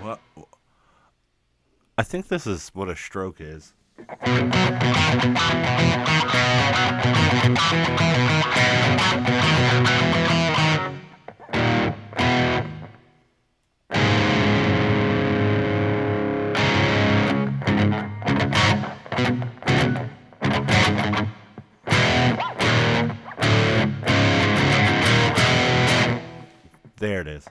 What? I think this is what a stroke is. There it is.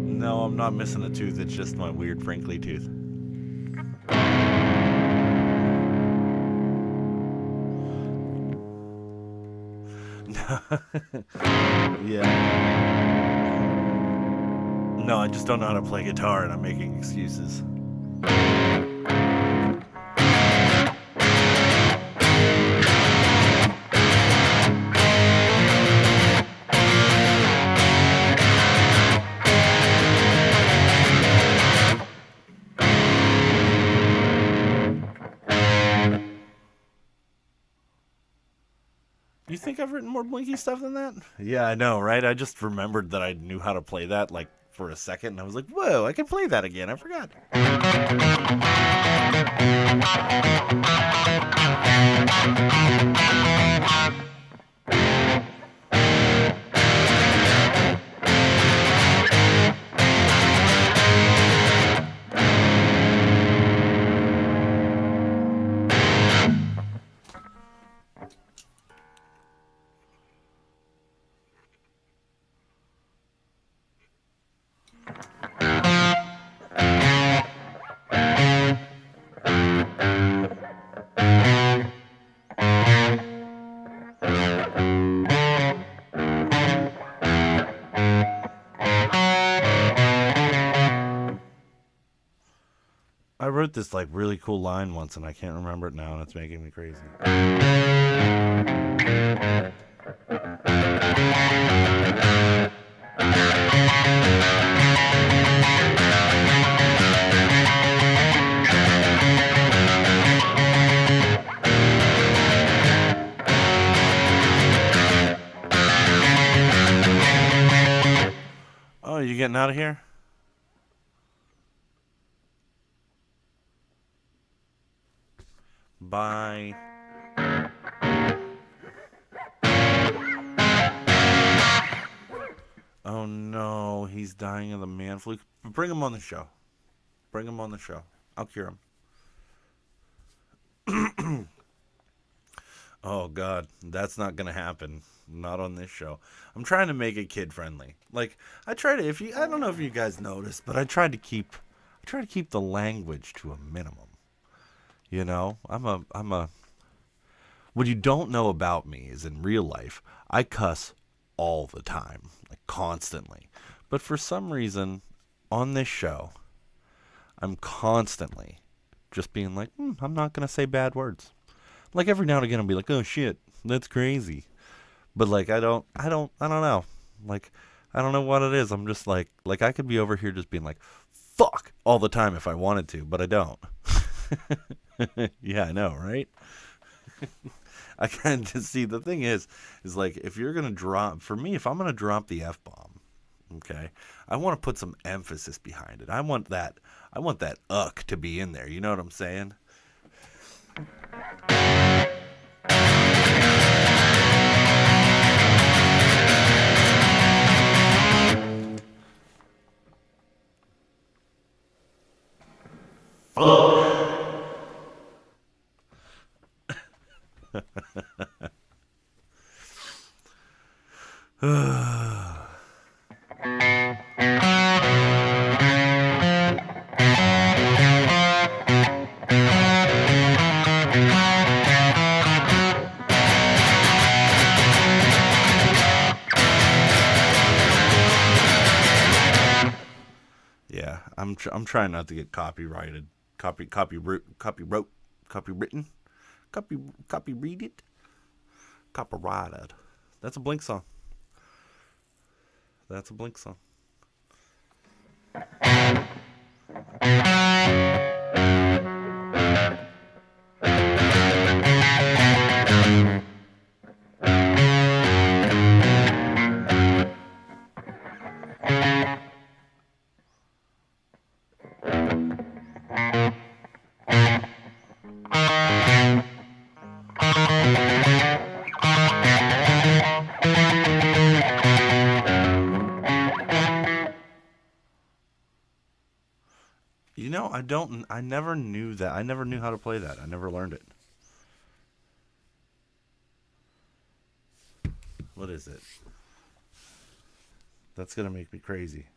No, I'm not missing a tooth. It's just my weird Frankly tooth. Yeah. No, I just don't know how to play guitar, and I'm making excuses. You think I've written more Blinky stuff than that? Yeah, I know, right? I just remembered that I knew how to play that, like, for a second, and I was like, whoa, I can play that again. I forgot. I wrote this like really cool line once and I can't remember it now and it's making me crazy. Oh, you getting out of here? Bye. Oh no, he's dying of the man flu. Bring him on the show. Bring him on the show. I'll cure him. Oh god, that's not gonna happen. Not on this show. I'm trying to make it kid friendly. Like I try to. I don't know if you guys noticed, but I try to keep the language to a minimum. You know, I'm a. What you don't know about me is in real life, I cuss all the time, like constantly. But for some reason, on this show, I'm constantly just being like, I'm not gonna say bad words. Like every now and again, I'll be like, oh shit, that's crazy. But like, I don't know. Like, I don't know what it is. I'm just like I could be over here just being like, fuck all the time if I wanted to, but I don't. Yeah, I know, right? I kind of just see the thing is like if you're gonna drop for me, if I'm gonna drop the F-bomb, okay, I want to put some emphasis behind it. I want that to be in there. You know what I'm saying? Yeah, I'm trying not to get copyrighted, copywritten, copy copy read it, copyrighted. That's a Blink song. That's a Blink song. You know, I never knew that. I never knew how to play that. I never learned it. What is it? That's gonna make me crazy.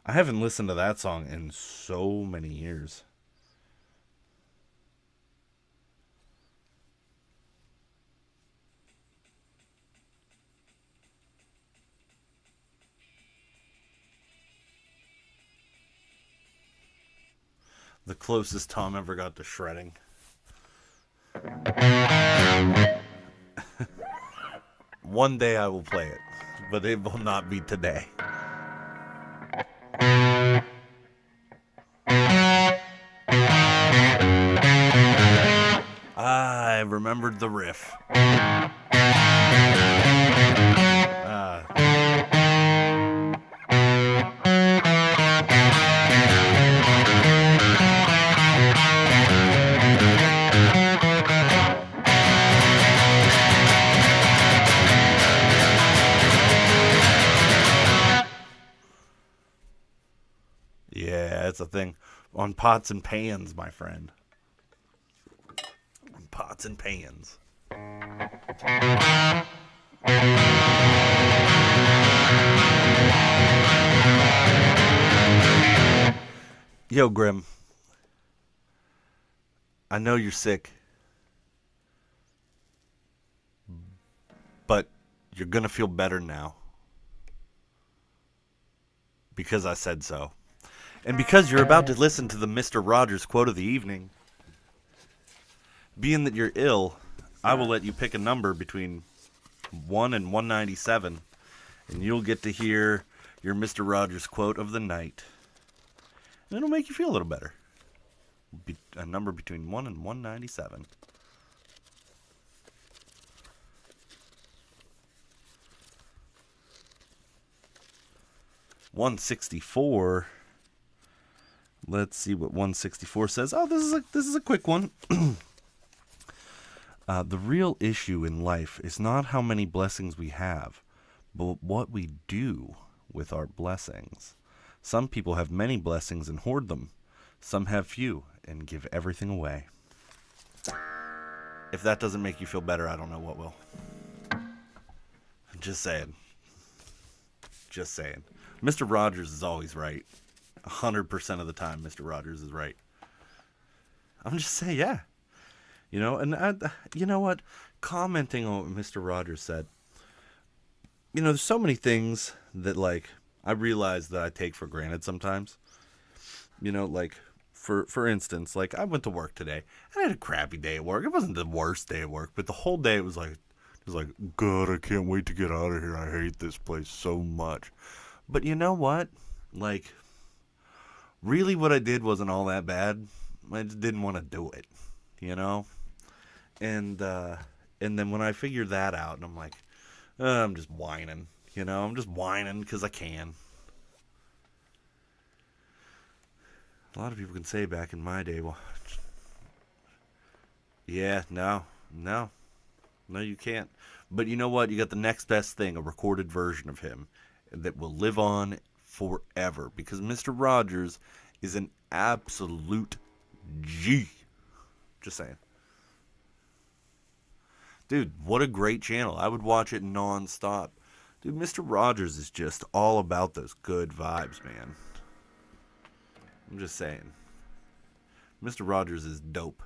I haven't listened to that song in so many years. The closest Tom ever got to shredding. One day I will play it, but it will not be today. I remembered the riff. Yeah, it's a thing. On pots and pans, my friend. On pots and pans. Yo, Grim. I know you're sick. But you're gonna feel better now. Because I said so. And because you're about to listen to the Mr. Rogers quote of the evening, being that you're ill, I will let you pick a number between 1 and 197, and you'll get to hear your Mr. Rogers quote of the night. And it'll make you feel a little better. A number between 1 and 197. $164. Let's see what 164 says. Oh, this is a quick one. The real issue in life is not how many blessings we have, but what we do with our blessings. Some people have many blessings and hoard them. Some have few and give everything away. If that doesn't make you feel better, I don't know what will. Just saying. Just saying. Mr. Rogers is always right. 100% of the time, Mr. Rogers is right. I'm just saying, yeah. You know, and you know what? Commenting on what Mr. Rogers said, you know, there's so many things that, like, I realize that I take for granted sometimes. You know, like, for instance, like, I went to work today. I had a crappy day at work. It wasn't the worst day at work, but the whole day it was like, God, I can't wait to get out of here. I hate this place so much. But you know what? Like, really what I did wasn't all that bad. I just didn't want to do it, you know? And then when I figured that out, and I'm like, I'm just whining, you know? I'm just whining because I can. A lot of people can say back in my day, well, yeah, no, you can't. But you know what? You got the next best thing, a recorded version of him that will live on forever because Mr. Rogers is an absolute G. Just saying. Dude, what a great channel. I would watch it nonstop. Dude, Mr. Rogers is just all about those good vibes, man. I'm just saying. Mr. Rogers is dope.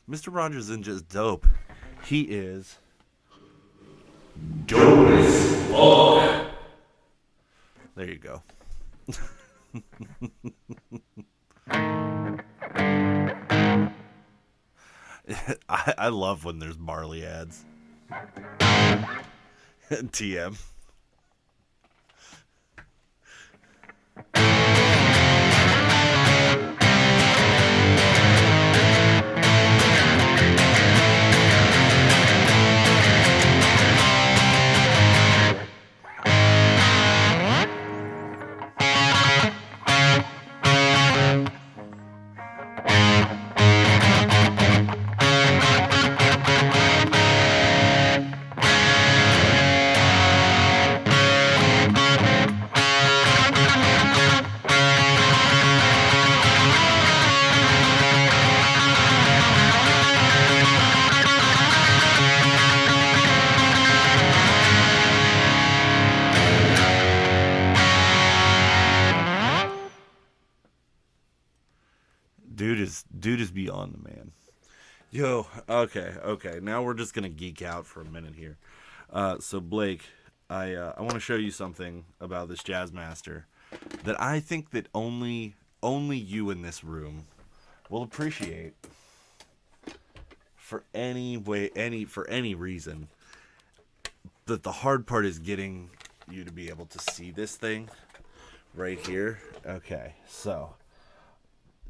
Mr. Rogers isn't just dope. He is dope as fuck. There you go. I love when there's Marley ads. TM. Dude is beyond the man. Yo, okay. Now we're just gonna geek out for a minute here. So Blake, I want to show you something about this Jazzmaster that I think that only you in this room will appreciate for any reason. That the hard part is getting you to be able to see this thing right here. Okay, so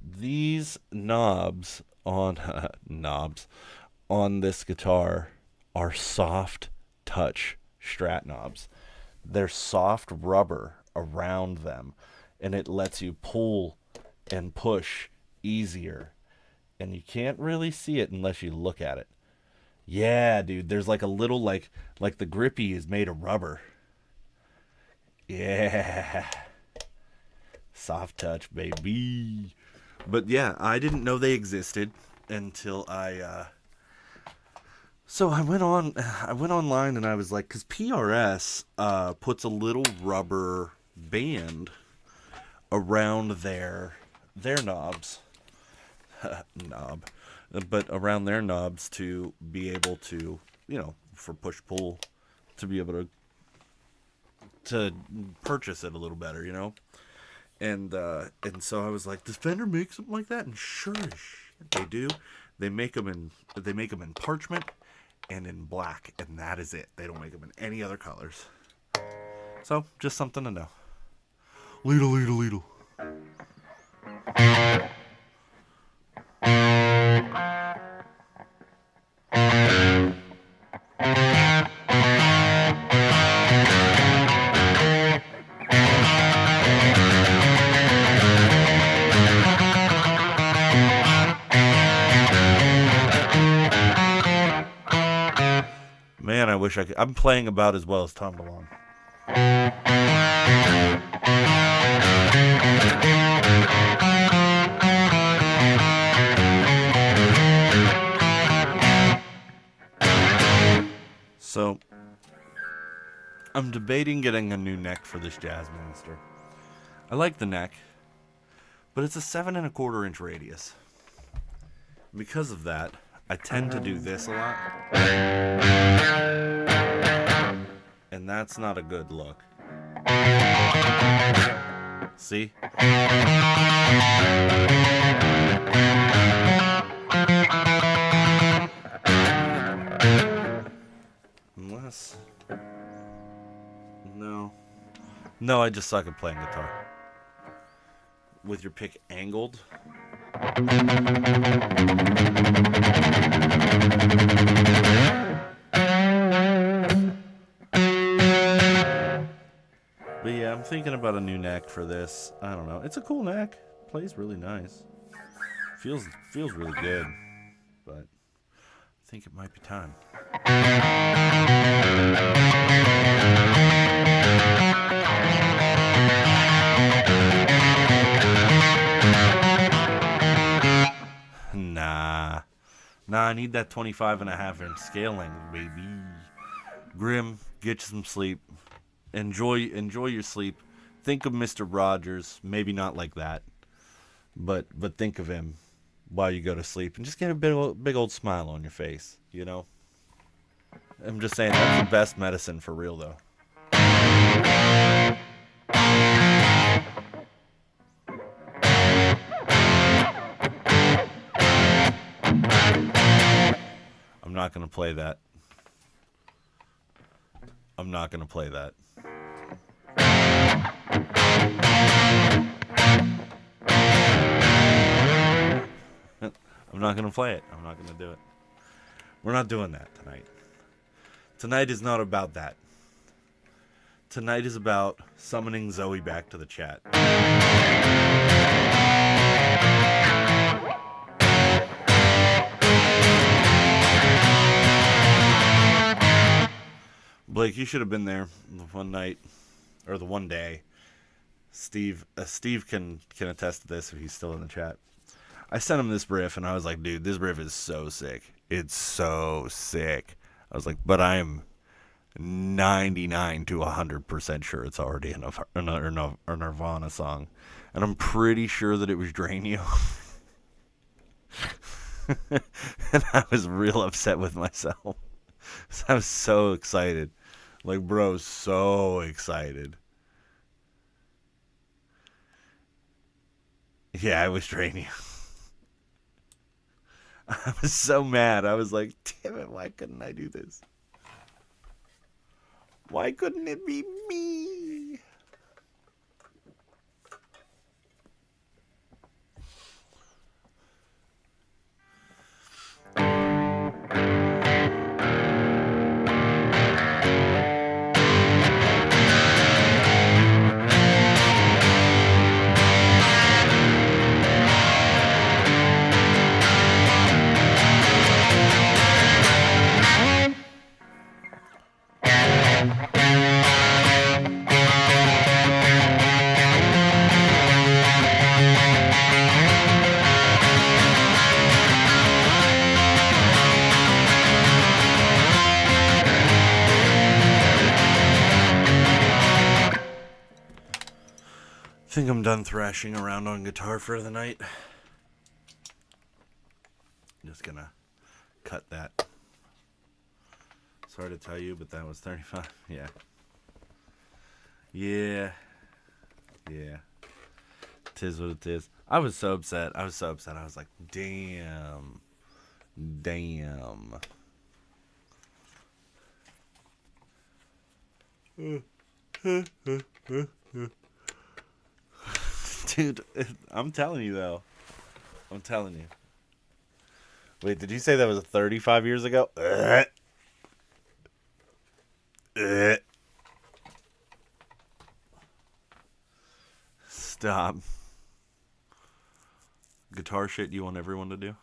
these knobs on this guitar are soft touch Strat knobs. They're soft rubber around them, and it lets you pull and push easier. And you can't really see it unless you look at it. Yeah, dude, there's like a little like the grippy is made of rubber. Yeah. Soft touch, baby. But yeah, I didn't know they existed until so I went online and I was like, because PRS puts a little rubber band around their knobs, but around their knobs to be able to, for push pull, to be able to purchase it a little better, And so I was like, does Fender make something like that? And sure as shit they do. They make them in parchment and in black, and that is it. They don't make them in any other colors. So just something to know. Ladle. Man, I wish I could. I'm playing about as well as Tom DeLonge. So, I'm debating getting a new neck for this Jazzmaster. I like the neck, but it's a 7 1/4 inch radius. Because of that, I tend to do this a lot. And that's not a good look. See? Unless... No, I just suck at playing guitar. With your pick angled. But yeah, I'm thinking about a new neck for this. I don't know. It's a cool neck. Plays really nice. Feels really good. But I think it might be time. Nah. Nah, I need that 25.5-inch scaling, baby. Grim, get you some sleep. Enjoy your sleep. Think of Mr. Rogers. Maybe not like that, but think of him while you go to sleep, and just get a big old smile on your face. You know. I'm just saying that's the best medicine for real, though. I'm not gonna play that. I'm not gonna play that. I'm not gonna play it. I'm not gonna do it. We're not doing that tonight. Tonight is not about that. Tonight is about summoning Zoe back to the chat. Blake, you should have been there the one night, or the one day. Steve can attest to this if he's still in the chat. I sent him this riff, and I was like, dude, this riff is so sick. It's so sick. I was like, but I am 99 to 100% sure it's already a Nirvana song. And I'm pretty sure that it was Drain You. And I was real upset with myself. I was so excited. Like, bro, so excited. Yeah, I was Drain You. I was so mad. I was like, damn it, why couldn't I do this? Why couldn't it be me? I think I'm done thrashing around on guitar for the night. Just gonna cut that. Sorry to tell you, but that was 35. Yeah. Yeah. Tis what it is. I was so upset. I was like, damn. Dude, I'm telling you, though. I'm telling you. Wait, did you say that was 35 years ago? Stop. Guitar shit you want everyone to do?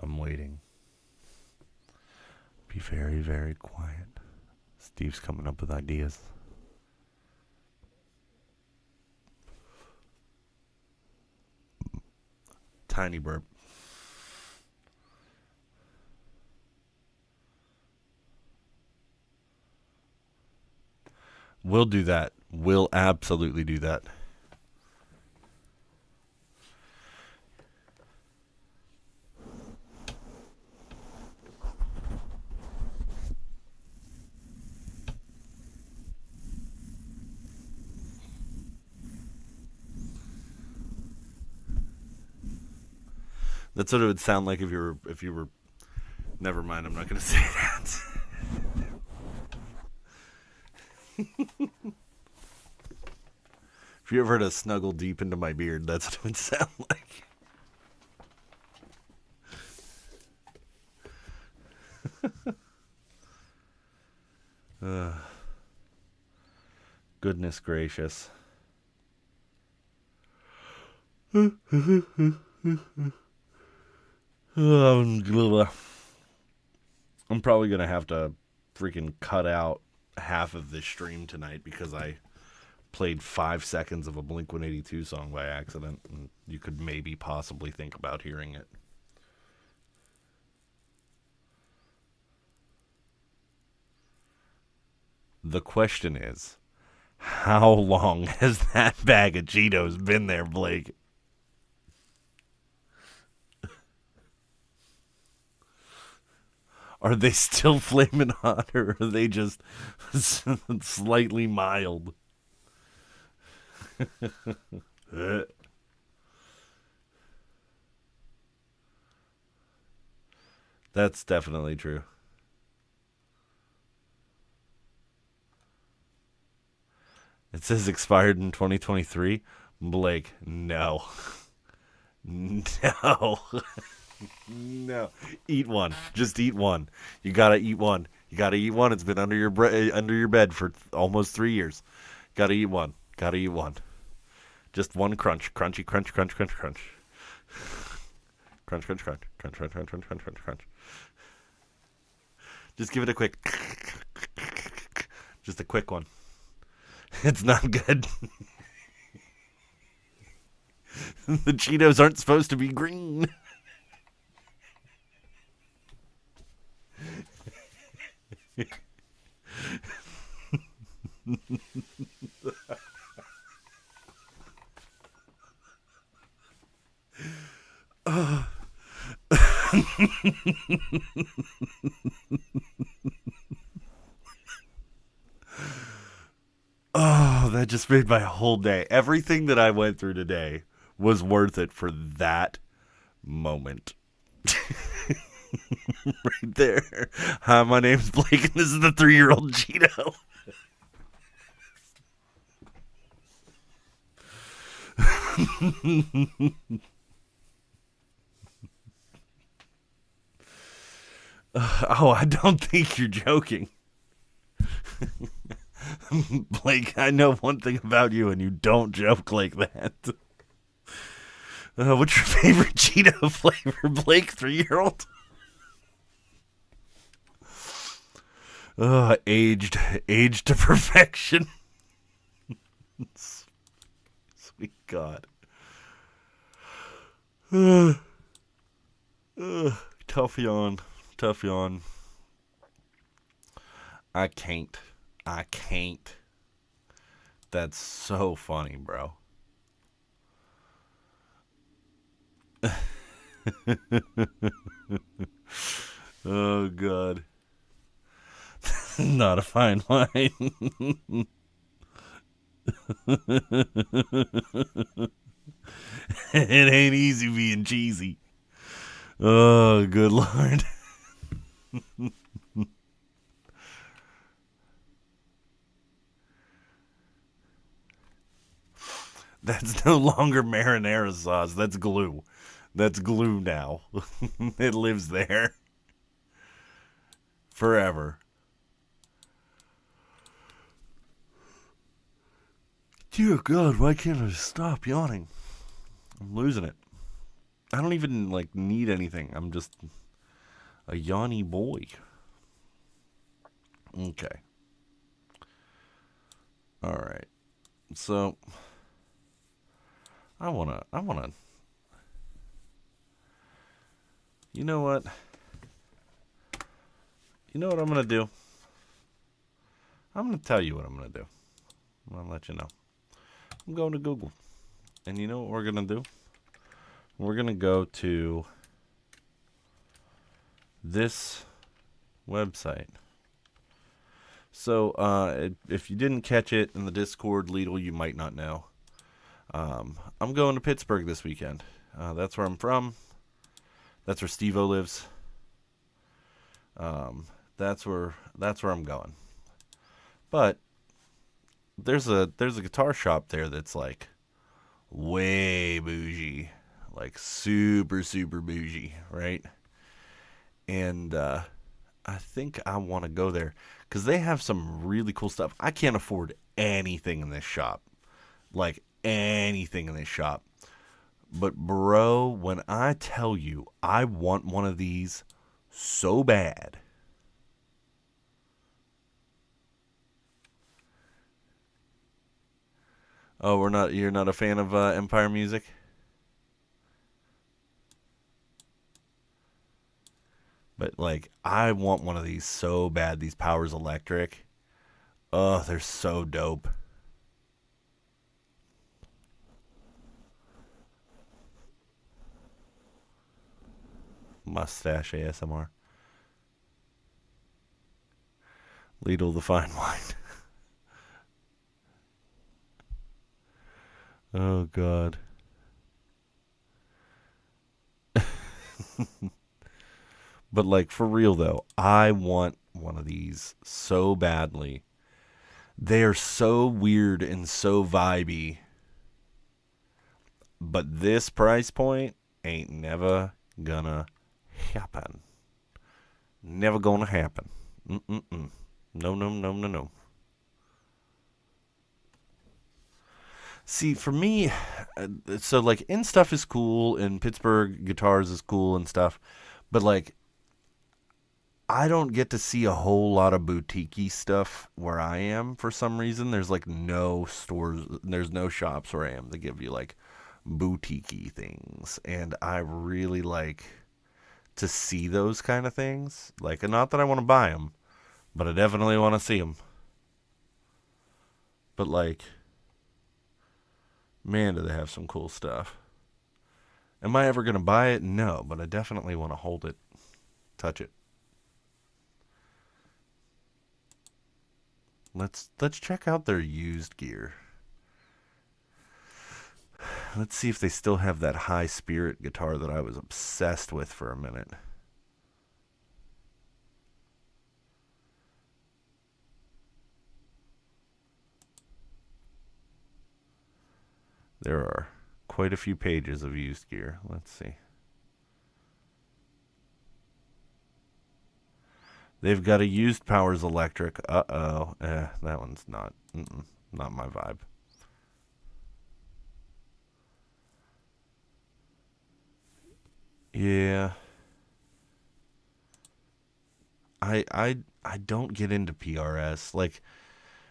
I'm waiting. Be very, very quiet. Steve's coming up with ideas. Tiny burp. We'll do that. We'll absolutely do that. That's what it would sound like if you were. Never mind. I'm not going to say that. If you ever heard a snuggle deep into my beard, that's what it would sound like. Goodness gracious. I'm probably going to have to freaking cut out half of this stream tonight because I played 5 seconds of a Blink 182 song by accident, and you could maybe possibly think about hearing it. The question is, how long has that bag of Cheetos been there, Blake? Are they still flaming hot, or are they just slightly mild? That's definitely true. It says expired in 2023. Blake, no. No. No. Eat one. Just eat one. You gotta eat one. You gotta eat one. It's been under your bed for almost 3 years. Gotta eat one. Gotta eat one. Just one crunch. Crunchy, crunch, crunch, crunch, crunch. Crunch, crunch, crunch. Crunch, crunch, crunch, crunch, crunch, crunch, crunch. Just give it a quick. Just a quick one. It's not good. The Cheetos aren't supposed to be green. Oh, that just made my whole day. Everything that I went through today was worth it for that moment. Right there. Hi, my name's Blake, and this is the 3-year-old Cheeto. Oh, I don't think you're joking. Blake, I know one thing about you, and you don't joke like that. What's your favorite Cheeto flavor, Blake, 3-year-old? Aged to perfection. Sweet God. Tough yawn. Tough yawn. I can't. That's so funny, bro. Oh, God. Not a fine wine. It ain't easy being cheesy. Oh, good Lord. That's no longer marinara sauce. That's glue. That's glue now. It lives there forever. Dear God, why can't I stop yawning? I'm losing it. I don't even need anything. I'm just a yawny boy. Okay. All right. So I wanna. You know what? You know what I'm gonna do? I'm gonna tell you what I'm gonna do. I'm gonna let you know. I'm going to Google. And you know what we're gonna do? We're gonna go to this website. So, if you didn't catch it in the Discord, Lidl, you might not know. I'm going to Pittsburgh this weekend. That's where I'm from. That's where Steve-O lives. That's where I'm going. But there's a guitar shop there that's way bougie, super bougie, right? And I think I want to go there because they have some really cool stuff. I can't afford anything in this shop, anything in this shop. But bro, when I tell you I want one of these so bad. Oh, you're not a fan of Empire Music? But like I want one of these so bad, these Powers Electric. Oh, they're so dope. Mustache ASMR. Lidl the fine wine. Oh god. But like for real though, I want one of these so badly. They are so weird and so vibey. But this price point ain't never gonna happen. Never gonna happen. Mm-mm-mm. No, no, no, no, no. See, for me, so like in stuff is cool and Pittsburgh guitars is cool and stuff, but like I don't get to see a whole lot of boutique stuff where I am for some reason. There's like no stores, there's no shops where I am that give you like boutique things, and I really like to see those kind of things. Like, not that I want to buy them, but I definitely want to see them. But like, man, do they have some cool stuff. Am I ever going to buy it? No, but I definitely want to hold it, touch it. Let's check out their used gear. Let's see if they still have that High Spirit guitar that I was obsessed with for a minute. There are quite a few pages of used gear. Let's see. They've got a used Powers Electric. Uh-oh. That one's not my vibe. Yeah. I don't get into PRS. Like,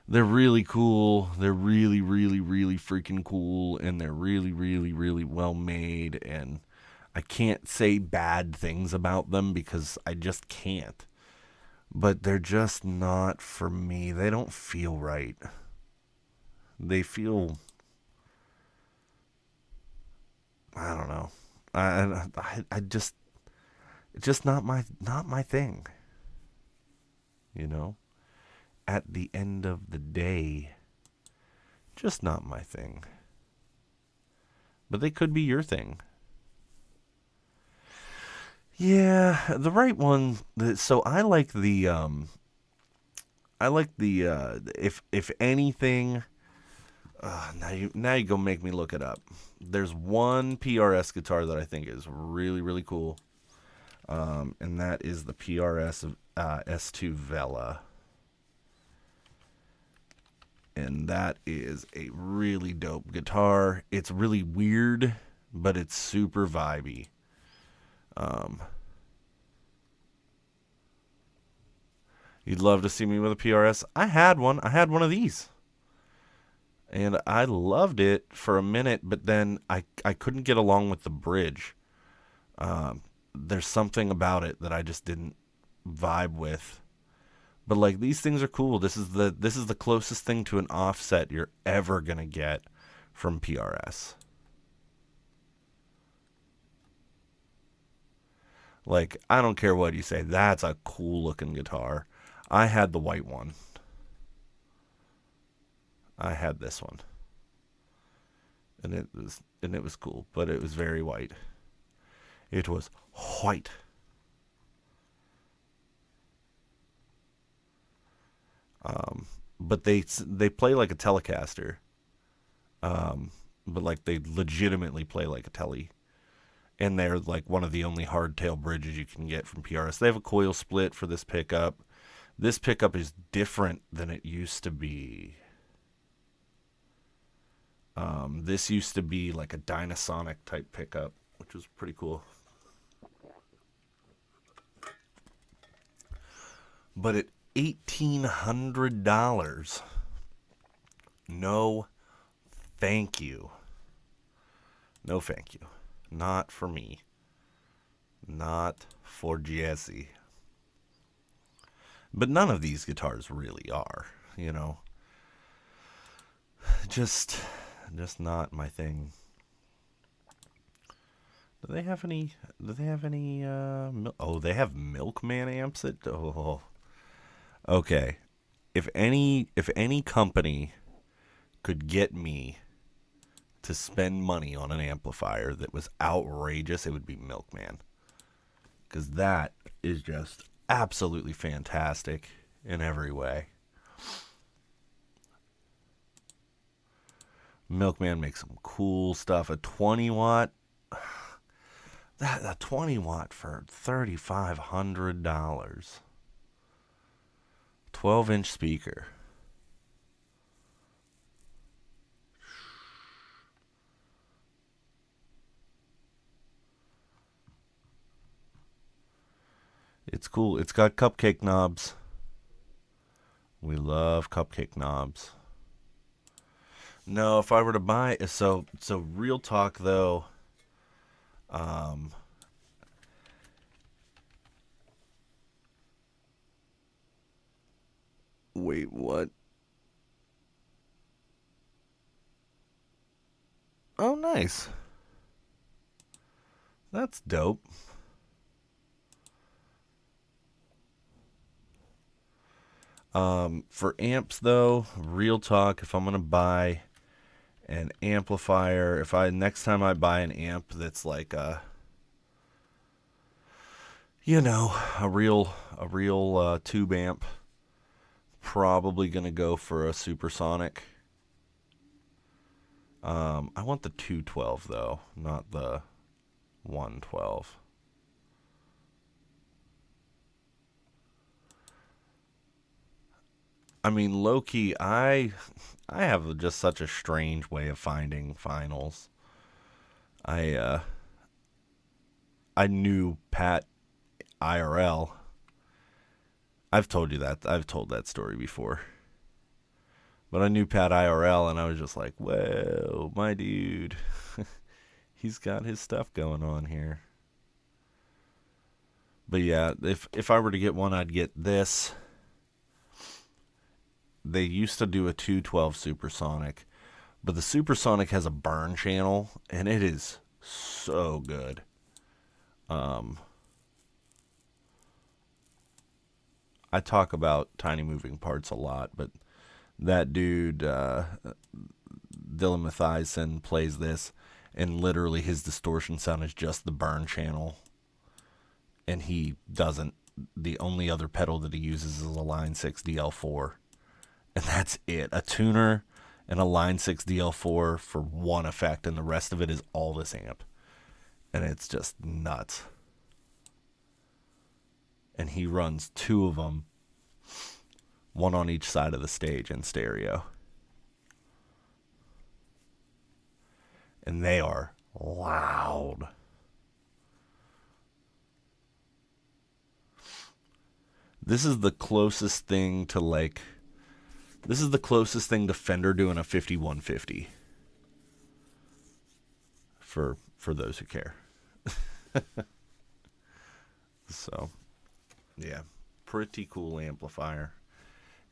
they're really cool. They're really, really, really freaking cool, and they're really, really, really well made, and I can't say bad things about them because I just can't. But they're just not for me. They don't feel right. They feel, I don't know. I just, it's just not my thing. You know, at the end of the day, just not my thing. But they could be your thing. Yeah, the right one. So I like the if anything. Now you go make me look it up. There's one PRS guitar that I think is really really cool, and that is the PRS S2 Vela, and that is a really dope guitar. It's really weird, but it's super vibey. Um, you'd love to see me with a PRS. I had one. I had one of these. And I loved it for a minute, but then I couldn't get along with the bridge. There's something about it that I just didn't vibe with. But like these things are cool. This is the closest thing to an offset you're ever gonna get from PRS. Like I don't care what you say. That's a cool looking guitar. I had the white one. I had this one, and it was cool, but it was very white. It was white. But they play like a Telecaster. But like they legitimately play like a Tele, and they're like one of the only hardtail bridges you can get from PRS. They have a coil split for this pickup. This pickup is different than it used to be. This used to be like a Dynasonic type pickup, which was pretty cool. But at $1,800, no thank you. No thank you. Not for me. Not for Jesse. But none of these guitars really are, you know. Just not my thing. Do they have any? Oh, they have Milkman amps. Okay. If any company could get me to spend money on an amplifier that was outrageous, it would be Milkman. Because that is just absolutely fantastic in every way. Milkman makes some cool stuff. A 20 watt. A 20 watt for $3,500. 12-inch speaker. It's cool. It's got cupcake knobs. We love cupcake knobs. No, if I were to buy, so real talk though, wait, what? Oh, nice. That's dope. For amps though, real talk, if I'm gonna buy an amplifier, next time I buy an amp that's like a real tube amp, probably gonna go for a supersonic. I want the 212 though, not the 112. I mean, low key, I have just such a strange way of finding finals. I knew Pat IRL. I've told you that. I've told that story before. But I knew Pat IRL, and I was just like, whoa, my dude. He's got his stuff going on here. But yeah, if I were to get one, I'd get this. They used to do a 212 supersonic, but the supersonic has a burn channel, and it is so good. I talk about tiny moving parts a lot, but that dude, Dylan Mathiasen, plays this, and literally his distortion sound is just the burn channel, and he doesn't. The only other pedal that he uses is a Line 6 DL4. And that's it. A tuner and a Line 6 DL4 for one effect, and the rest of it is all this amp. And it's just nuts. And he runs two of them, one on each side of the stage in stereo. And they are loud. This is the closest thing to Fender doing a 5150. For those who care. So, yeah, pretty cool amplifier,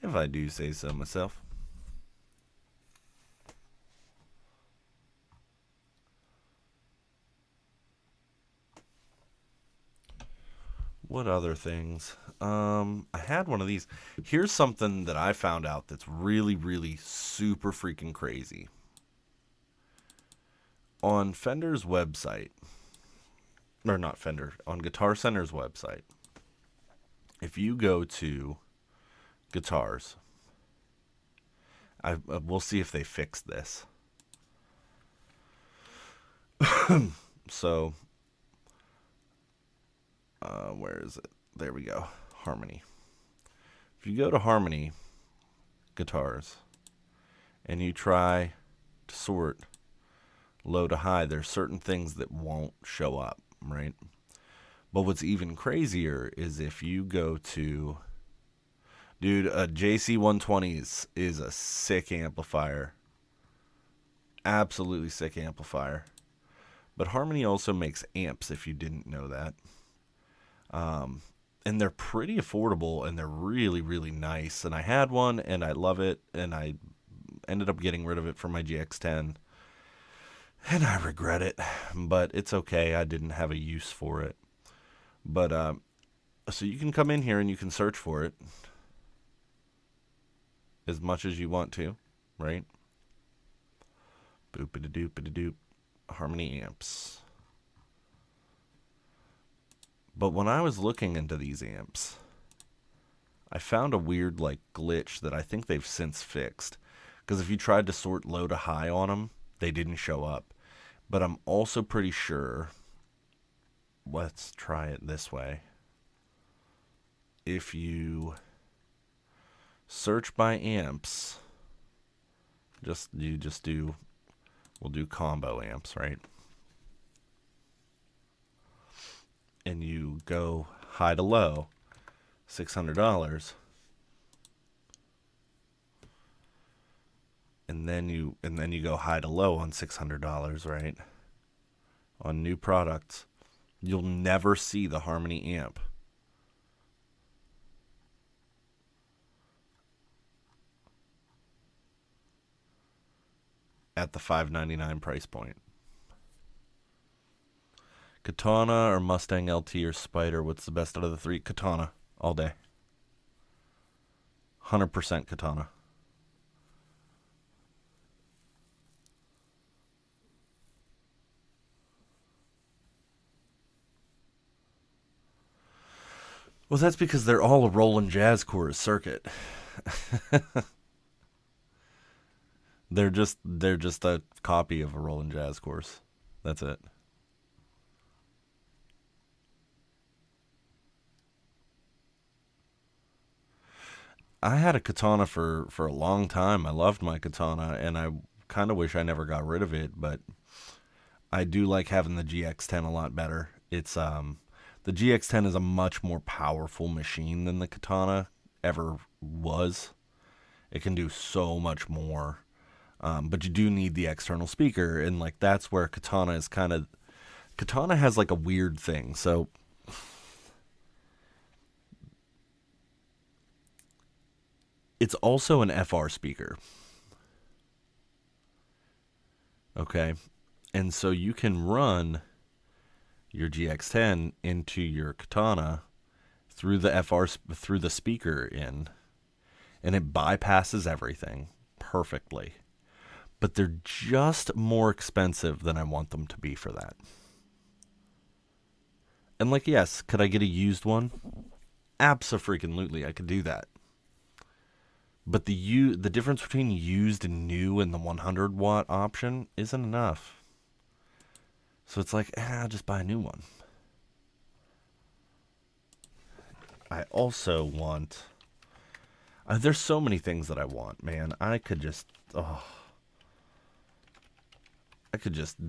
if I do say so myself. What other things? I had one of these. Here's something that I found out that's really, really super freaking crazy. On Fender's website, or not Fender, on Guitar Center's website, if you go to guitars, we'll see if they fixed this. So, where is it? There we go. Harmony. If you go to Harmony Guitars and you try to sort low to high, there's certain things that won't show up, right? But what's even crazier is if you go to, dude, a JC120 is a sick amplifier. Absolutely sick amplifier. But Harmony also makes amps, if you didn't know that. And they're pretty affordable, and they're really, really nice. And I had one, and I love it, and I ended up getting rid of it for my GX10. And I regret it, but it's okay. I didn't have a use for it. But, so you can come in here and you can search for it as much as you want to, right? Boop-a-da-doop-a-da-doop. Harmony amps. But when I was looking into these amps, I found a weird like glitch that I think they've since fixed. Because if you tried to sort low to high on them, they didn't show up. But I'm also pretty sure, let's try it this way. If you search by amps, we'll do combo amps, right? And you go high to low, $600. And then you go high to low on $600, right? On new products, you'll never see the Harmony amp. At the $599 price point. Katana or Mustang LT or Spider, what's the best out of the three? Katana, all day. 100% Katana. Well, that's because they're all a Roland Jazz Chorus circuit. They're just a copy of a Roland Jazz Chorus. That's it. I had a Katana for a long time. I loved my Katana, and I kind of wish I never got rid of it, but I do like having the GX10 a lot better. It's the GX10 is a much more powerful machine than the Katana ever was. It can do so much more. But you do need the external speaker, and like that's where Katana is Katana has like a weird thing. So it's also an FR speaker. Okay. And so you can run your GX10 into your Katana through the speaker in, and it bypasses everything perfectly. But they're just more expensive than I want them to be for that. And like, yes, could I get a used one? Abso-freaking-lutely, I could do that. But the difference between used and new and the 100 watt option isn't enough. So it's like, I'll just buy a new one. I also want... there's so many things that I want, man. I could just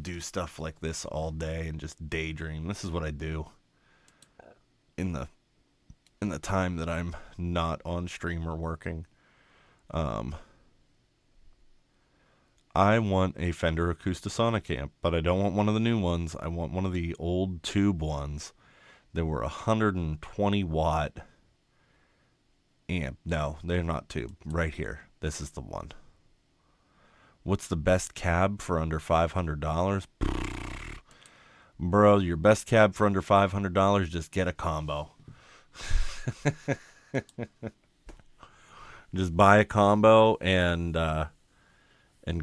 do stuff like this all day and just daydream. This is what I do in the time that I'm not on stream or working. I want a Fender Acoustasonic amp, but I don't want one of the new ones. I want one of the old tube ones that were 120 watt amp. No, they're not tube. Right here. This is the one. What's the best cab for under $500? Bro, your best cab for under $500, just get a combo. Just buy a combo and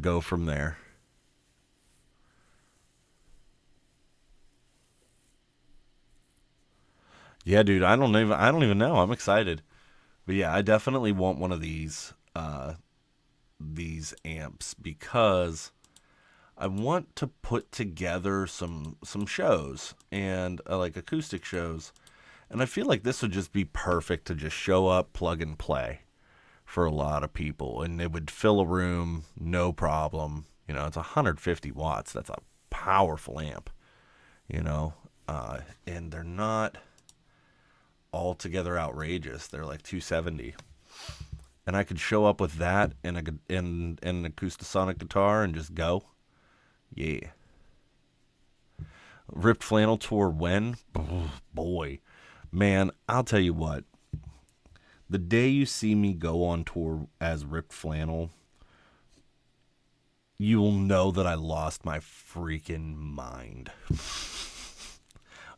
go from there. Yeah, dude, I don't even know. I'm excited. But yeah, I definitely want one of these amps because I want to put together some shows and like acoustic shows, and I feel like this would just be perfect to just show up, plug and play for a lot of people, and it would fill a room, no problem. You know, it's 150 watts. That's a powerful amp, you know, and they're not altogether outrageous. They're like 270. And I could show up with that in an Acoustasonic guitar and just go. Yeah. Ripped Flannel tour when? Oh, boy. Man, I'll tell you what. The day you see me go on tour as Ripped Flannel, you will know that I lost my freaking mind.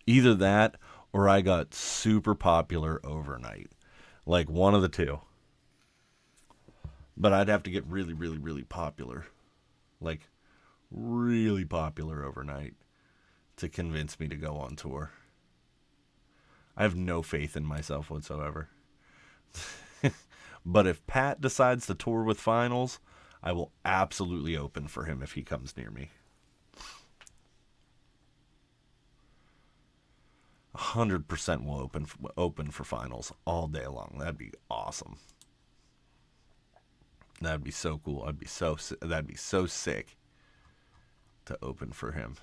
Either that or I got super popular overnight. Like one of the two. But I'd have to get really, really, really popular. Like really popular overnight to convince me to go on tour. I have no faith in myself whatsoever. But if Pat decides to tour with Finals, I will absolutely open for him if he comes near me. 100% will open for Finals all day long. That'd be awesome. That'd be so cool. That'd be so sick to open for him.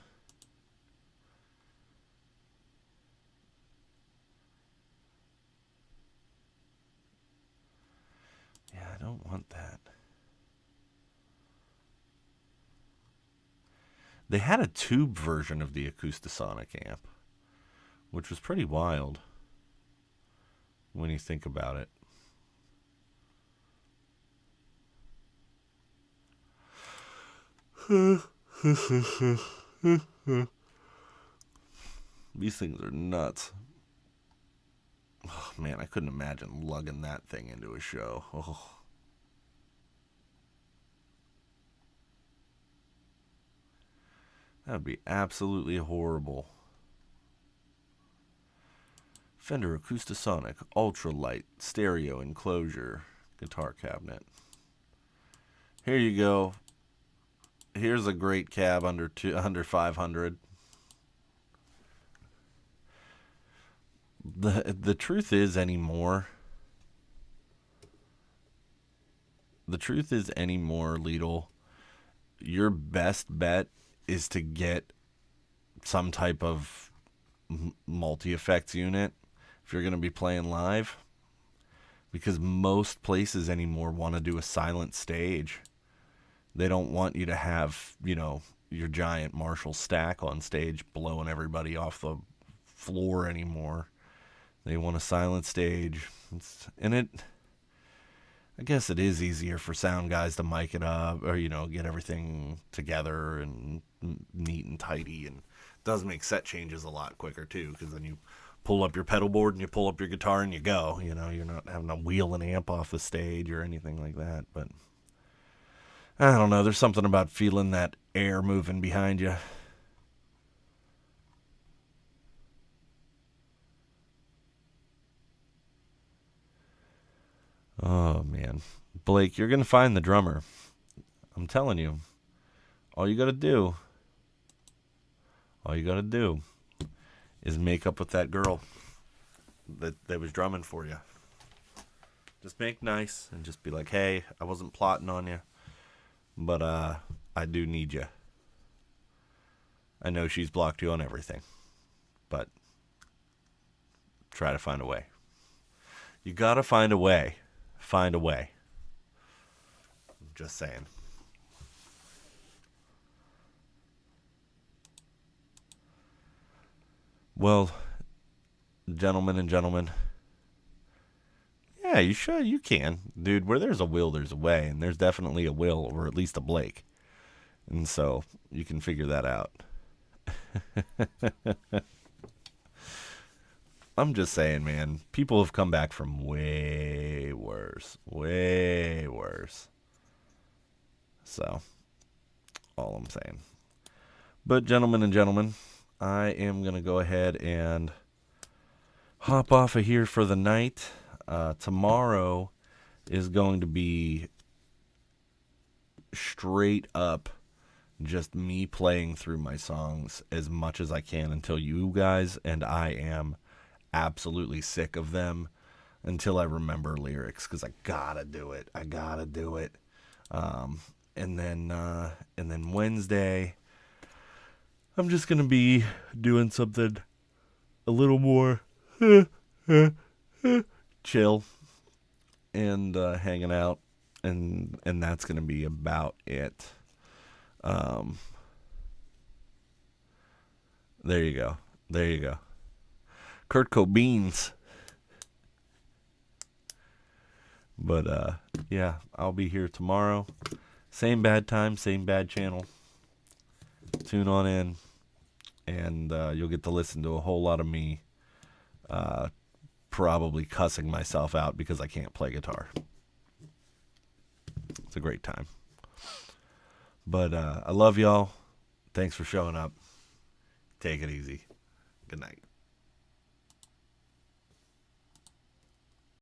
Yeah, I don't want that. They had a tube version of the Acoustasonic amp, which was pretty wild when you think about it. These things are nuts. Oh, man, I couldn't imagine lugging that thing into a show. Oh. That would be absolutely horrible. Fender Acoustasonic Ultralight Stereo Enclosure Guitar Cabinet. Here you go. Here's a great cab under 500. The truth is anymore, Lidl, your best bet is to get some type of multi-effects unit if you're going to be playing live, because most places anymore want to do a silent stage. They don't want you to have, your giant Marshall stack on stage blowing everybody off the floor anymore. They want a silent stage. I guess it is easier for sound guys to mic it up or, get everything together and neat and tidy. And it does make set changes a lot quicker, too, because then you pull up your pedal board and you pull up your guitar and you go. You're not having to wheel an amp off the stage or anything like that. But I don't know. There's something about feeling that air moving behind you. Oh, man. Blake, you're going to find the drummer. I'm telling you. All you got to do is make up with that girl that was drumming for you. Just make nice and just be like, hey, I wasn't plotting on you, but I do need you. I know she's blocked you on everything, but try to find a way. You got to find a way. Find a way. Just saying. Well, gentlemen and gentlemen, yeah, you can. Dude, where there's a will, there's a way, and there's definitely a Will, or at least a Blake. And so, you can figure that out. I'm just saying, man, people have come back from way worse. Way worse. So, all I'm saying. But, gentlemen and gentlemen, I am going to go ahead and hop off of here for the night. Tomorrow is going to be straight up just me playing through my songs as much as I can until you guys and I am absolutely sick of them, until I remember lyrics, because I gotta do it. and then Wednesday, I'm just gonna be doing something a little more chill and hanging out, and that's gonna be about it. Um, there you go. There you go. Kurt Cobain's. But yeah, I'll be here tomorrow. Same bad time, same bad channel. Tune on in, and you'll get to listen to a whole lot of me probably cussing myself out because I can't play guitar. It's a great time. But I love y'all. Thanks for showing up. Take it easy. Good night.